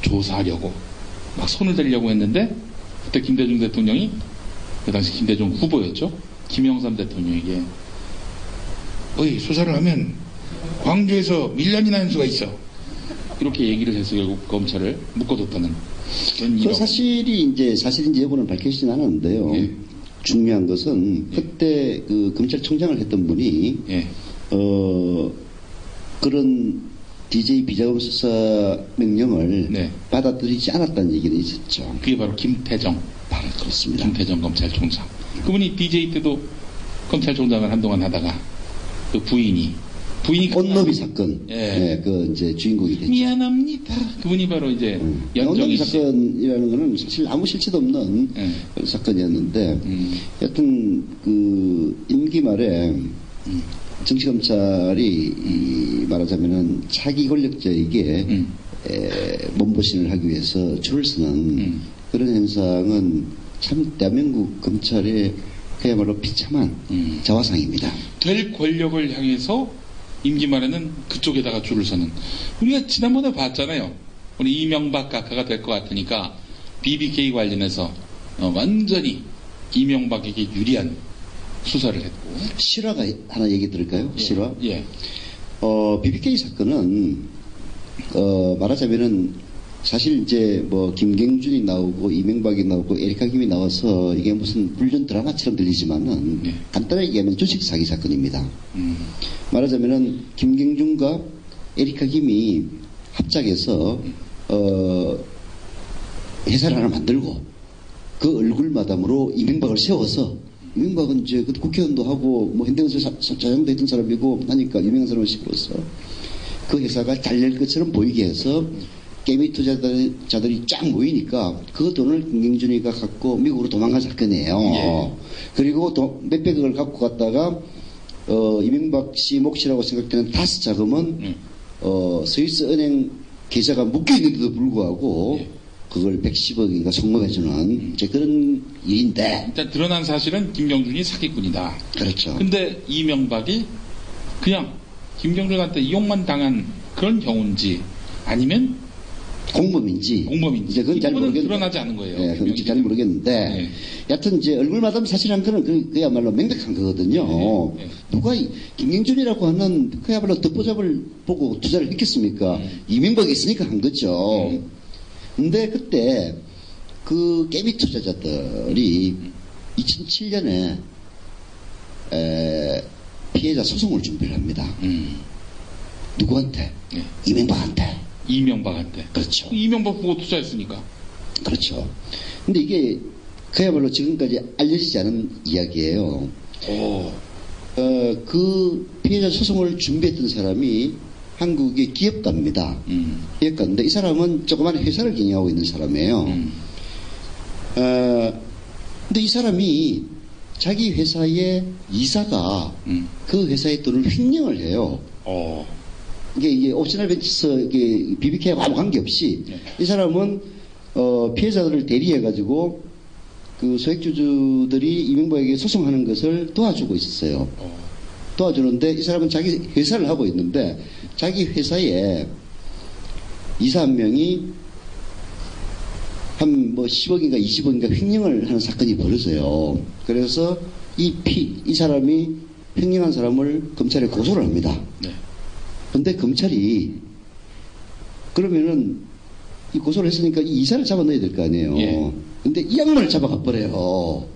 조사하려고, 막 손을 대려고 했는데, 그때 김대중 대통령이, 그 당시 김대중 후보였죠? 김영삼 대통령에게, 어이, 수사를 하면, 광주에서 밀란이 나는 수가 있어. 이렇게 얘기를 해서 결국 검찰을 묶어뒀다는 그런 그 사실인지 여부는 밝혀지진 않았는데요. 예. 중요한 것은 예. 그때 그 검찰총장을 했던 분이 예. 그런 DJ 비자금 수사 명령을 네. 받아들이지 않았다는 얘기는 있었죠. 그게 바로 김태정. 바로 그렇습니다. 김태정 검찰총장. 그분이 DJ 때도 검찰총장을 한동안 하다가 그 부인이 꽃노비 사건, 예. 네, 그 이제 주인공이 됐죠. 미안합니다. 그분이 바로 이제 꽃노비 연정희 씨. 사건이라는 거는 사실 아무 실체도 없는 사건이었는데, 여튼 그 임기 말에 정치검찰이 말하자면은 차기 권력자에게 몸보신을 하기 위해서 줄을 서는 그런 현상은 참 대한민국 검찰의 그야말로 비참한 자화상입니다. 될 권력을 향해서 임기 말에는 그쪽에다가 줄을 서는. 우리가 지난번에 봤잖아요. 우리 이명박 각하가 될 것 같으니까 BBK 관련해서 완전히 이명박에게 유리한 수사를 했고. 실화가 하나 얘기 들을까요? 예. 실화? 예. BBK 사건은 말하자면은 사실 이제 뭐 김경준이 나오고 이명박이 나오고 에리카 김이 나와서 이게 무슨 불륜 드라마처럼 들리지만은 네. 간단하게 얘기하면 주식 사기 사건입니다. 말하자면은 김경준과 에리카 김이 합작해서 회사를 하나 만들고 그 얼굴 마담으로 이명박을 세워서 이명박은 이제 그 국회의원도 하고 뭐 현대건설 자장도 했던 사람이고 하니까 유명한 사람을 씹어서 그 회사가 잘 될 것처럼 보이게 해서 개미 투자자들이 쫙 모이니까 그 돈을 김경준이가 갖고 미국으로 도망간 사건이에요. 예. 그리고 몇백억을 갖고 갔다가 이명박 씨 몫이라고 생각되는 다스 자금은 스위스 은행 계좌가 묶여 있는데도 불구하고 예. 그걸 110억인가 송금해주는 이제 그런 일인데. 일단 드러난 사실은 김경준이 사기꾼이다. 그렇죠. 근데 이명박이 그냥 김경준한테 이용만 당한 그런 경우인지 아니면 공범인지. 이제 그건 잘 모르겠는데. 드러나지 않은 거예요. 네, 그건 잘 모르겠는데. 네. 여하튼 이제 얼굴마담 사실한 거는 그야말로 명백한 거거든요. 네. 누가 김경준이라고 하는 그야말로 듣보잡을 보고 투자를 했겠습니까? 이명박이 있으니까 한 거죠. 근데 그때 그 깨비 투자자들이 2007년에 피해자 소송을 준비를 합니다. 누구한테? 네. 이명박한테. 이명박한테. 그렇죠. 이명박 보고 투자했으니까. 그렇죠. 근데 이게 그야말로 지금까지 알려지지 않은 이야기예요. 그 피해자 소송을 준비했던 사람이 한국의 기업가입니다. 기업가인데 이 사람은 조그만 회사를 경영하고 있는 사람이에요. 근데 이 사람이 자기 회사의 이사가 그 회사의 돈을 횡령을 해요. 이게 옵셔널 벤처스 BBK하고 아무 관계없이 이 사람은 피해자들을 대리해가지고 그 소액주주들이 이명박에게 소송하는 것을 도와주고 있었어요. 도와주는데 이 사람은 자기 회사를 하고 있는데 자기 회사에 이사 한 명이 한 뭐 10억인가 20억인가 횡령을 하는 사건이 벌어져요. 그래서 이 사람이 횡령한 사람을 검찰에 고소를 합니다. 네. 근데 검찰이 그러면은 이 고소를 했으니까 이 이사를 잡아 넣어야 될 거 아니에요. 예. 근데 이 양반을 잡아가 버려요.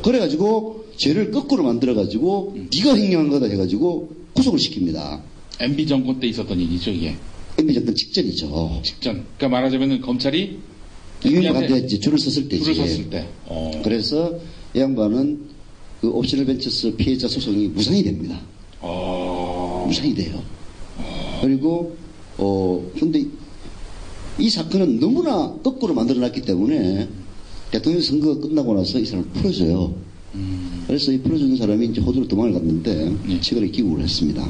그래가지고 죄를 거꾸로 만들어가지고 네가 횡령한 거다 해가지고 구속을 시킵니다. MB 정권 때 있었던 일이죠, 이게. MB 정권 직전이죠. 직전. 그러니까 말하자면은 검찰이 이명박한테 이제 줄을 섰을 때지. 줄을 섰을 때. 그래서 이 양반은 그 옵셔널 벤처스 피해자 소송이 무산이 됩니다. 무산이 돼요. 그리고 근데 이 사건은 너무나 거꾸로 만들어놨기 때문에 대통령 선거가 끝나고 나서 이 사람을 풀어줘요. 그래서 이 풀어주는 사람이 이제 호주로 도망을 갔는데 최근에 귀국을 했습니다.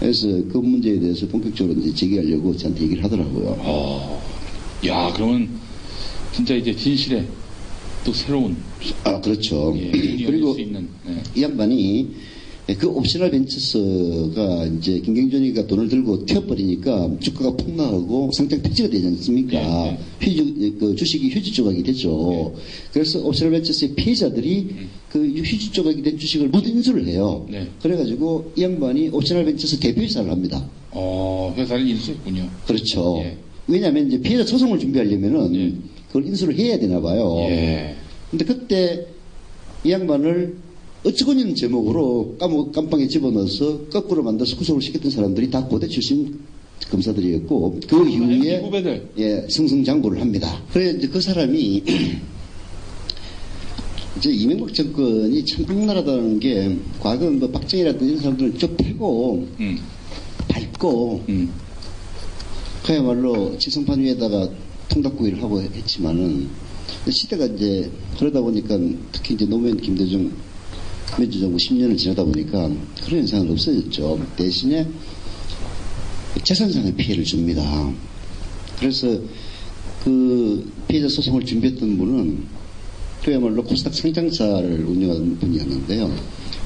그래서 그 문제에 대해서 본격적으로 이제 제기하려고 저한테 얘기를 하더라고요. 야, 그러면 진짜 이제 진실에 또 새로운 그렇죠. 문이 열릴 그리고 수 있는. 이 양반이 그 옵셔널 벤처스가 이제 김경준이가 돈을 들고 튀어버리니까 주가가 폭락하고 상장 폐지가 되지 않습니까? 그 주식이 휴지 조각이 되죠. 그래서 옵셔널 벤처스의 피해자들이 그 휴지 조각이 된 주식을 모두 인수를 해요. 그래가지고 이 양반이 옵셔널 벤처스 대표이사를 합니다. 회사를 인수했군요. 그렇죠. 왜냐하면 이제 피해자 소송을 준비하려면은 그걸 인수를 해야 되나 봐요. 근데 그때 이 양반을 어찌고니는 제목으로 깜빵에 집어넣어서 거꾸로 만들어서 구속을 시켰던 사람들이 다 고대 출신 검사들이었고 그 이후에 후배들. 승승장구를 합니다. 그래 이제 그 사람이 이제 이명박 정권이 참 악랄하다는 게 과거 뭐 박정희라든지 이런 사람들은 쭉 패고 밟고 그야말로 지성판 위에다가 통닭구이를 하고 했지만은 시대가 이제 그러다 보니까 특히 이제 노무현 김대중 민주정부 10년을 지나다 보니까 그런 현상은 없어졌죠. 대신에 재산상의 피해를 줍니다. 그래서 그 피해자 소송을 준비했던 분은 그야말로 코스닥 상장사를 운영하는 분이었는데요.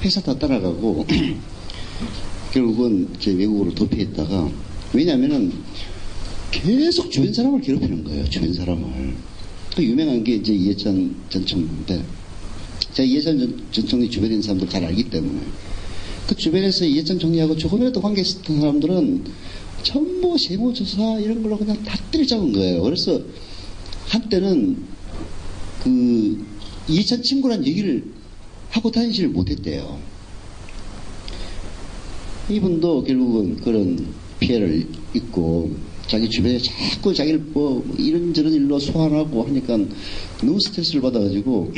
회사 다 따라가고 결국은 제 외국으로 도피했다가 왜냐하면은 계속 주변 사람을 괴롭히는 거예요. 주변 사람을. 그 유명한 게 이제 이해찬 전 총리인데 제가 이해찬 전 총리 주변에 있는 사람들 잘 알기 때문에 그 주변에서 이해찬 총리하고 조금이라도 관계 있었던 사람들은 전부 세무조사 이런 걸로 그냥 다 때려잡은 거예요. 그래서 한때는 그 이해찬 친구란 얘기를 하고 다니지를 못했대요. 이분도 결국은 그런 피해를 입고 자기 주변에 자꾸 자기를 뭐 이런저런 일로 소환하고 하니까 너무 스트레스를 받아가지고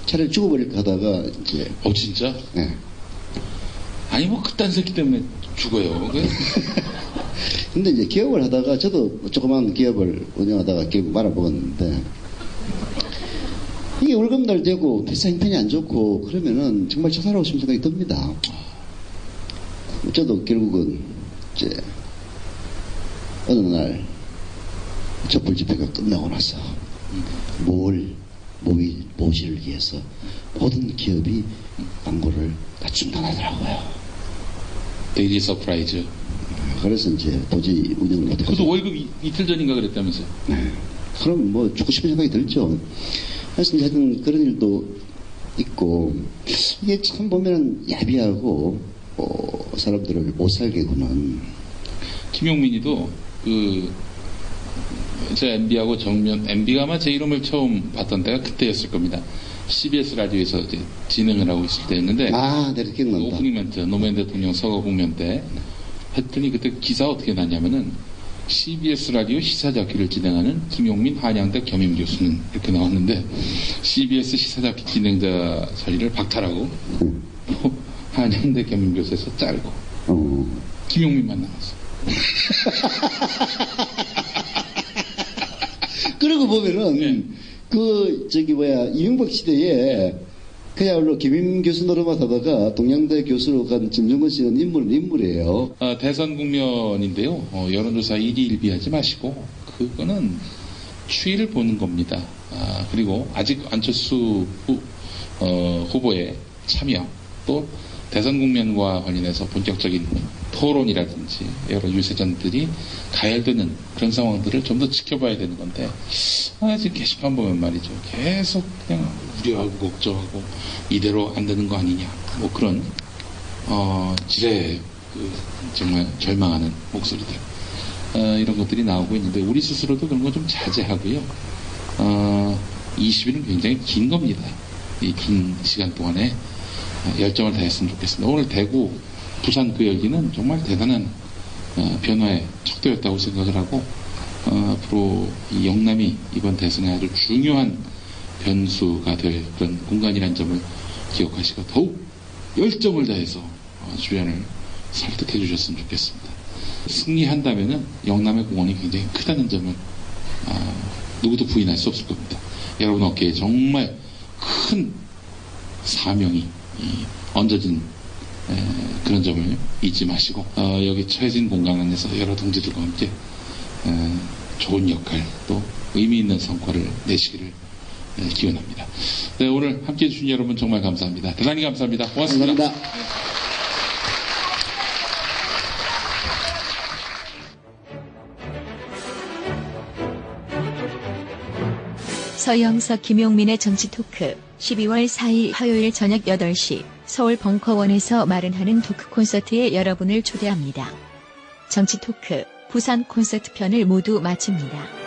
차라리 죽어버릴까 하다가 이제 진짜? 네. 아니 뭐 그딴 새끼 때문에 죽어요. 근데 이제 기업을 하다가 저도 조그만 기업을 운영하다가 결국 말아먹었는데 이게 월급날 되고 회사 형편이 안 좋고 그러면은 정말 저 살아오고 싶은 생각이 듭니다. 저도 결국은 이제 어느 날 촛불 집회가 끝나고 나서 모시를 위해서 모든 기업이 광고를 다 중단하더라고요. 데일리 서프라이즈. 그래서 이제 도저히 운영을 못해서. 그것도 월급 이틀 전인가 그랬다면서요? 네. 그럼 뭐 죽고 싶은 생각이 들죠. 그래서 이제 하여튼 그런 일도 있고 이게 참 보면은 야비하고 사람들을 못 살게 구는. 김용민이도 저 MB하고 MB가 아마 제 이름을 처음 봤던 때가 그때였을 겁니다. CBS 라디오에서 이제 진행을 하고 있을 때였는데. 네, 기억난다. 오프닝 멘트, 노무현 대통령 서거 국면 때 했더니 그때 기사 어떻게 났냐면은 CBS 라디오 시사잡기를 진행하는 김용민 한양대 겸임 교수는 이렇게 나왔는데 CBS 시사잡기 진행자 자리를 박탈하고 한양대 겸임 교수에서 잘고 김용민만 나왔어. 그러고 보면은 이명박 시대에 그야말로 김임 교수 노릇만 하다가 동양대 교수로 간 김정은 씨는 인물이에요. 대선 국면인데요. 여론조사 1위 1비하지 마시고 그거는 추이를 보는 겁니다. 그리고 아직 안철수 후보의 참여 또 대선 국면과 관련해서 본격적인 토론이라든지 여러 유세전들이 가열되는 그런 상황들을 좀 더 지켜봐야 되는 건데 지금 게시판 보면 말이죠. 계속 그냥 우려하고 걱정하고 이대로 안 되는 거 아니냐 뭐 그런 지레 정말 절망하는 목소리들 이런 것들이 나오고 있는데 우리 스스로도 그런 거 좀 자제하고요. 20일은 굉장히 긴 겁니다. 이 긴 시간 동안에 열정을 다했으면 좋겠습니다. 오늘 대구, 부산 그 열기는 정말 대단한 변화의 척도였다고 생각을 하고 앞으로 이 영남이 이번 대선에 아주 중요한 변수가 될 그런 공간이라는 점을 기억하시고 더욱 열정을 다해서 주변을 설득해 주셨으면 좋겠습니다. 승리한다면은 영남의 공헌이 굉장히 크다는 점을 누구도 부인할 수 없을 겁니다. 여러분 어깨에 정말 큰 사명이 얹어진 그런 점을 잊지 마시고 여기 처해진 공간 안에서 여러 동지들과 함께 좋은 역할 또 의미 있는 성과를 내시기를 기원합니다. 네, 오늘 함께해 주신 여러분 정말 감사합니다. 대단히 감사합니다. 고맙습니다. 감사합니다. 서영석 김용민의 정치 토크 12월 4일 화요일 저녁 8시 서울 벙커원에서 마련하는 토크 콘서트에 여러분을 초대합니다. 정치 토크 부산 콘서트 편을 모두 마칩니다.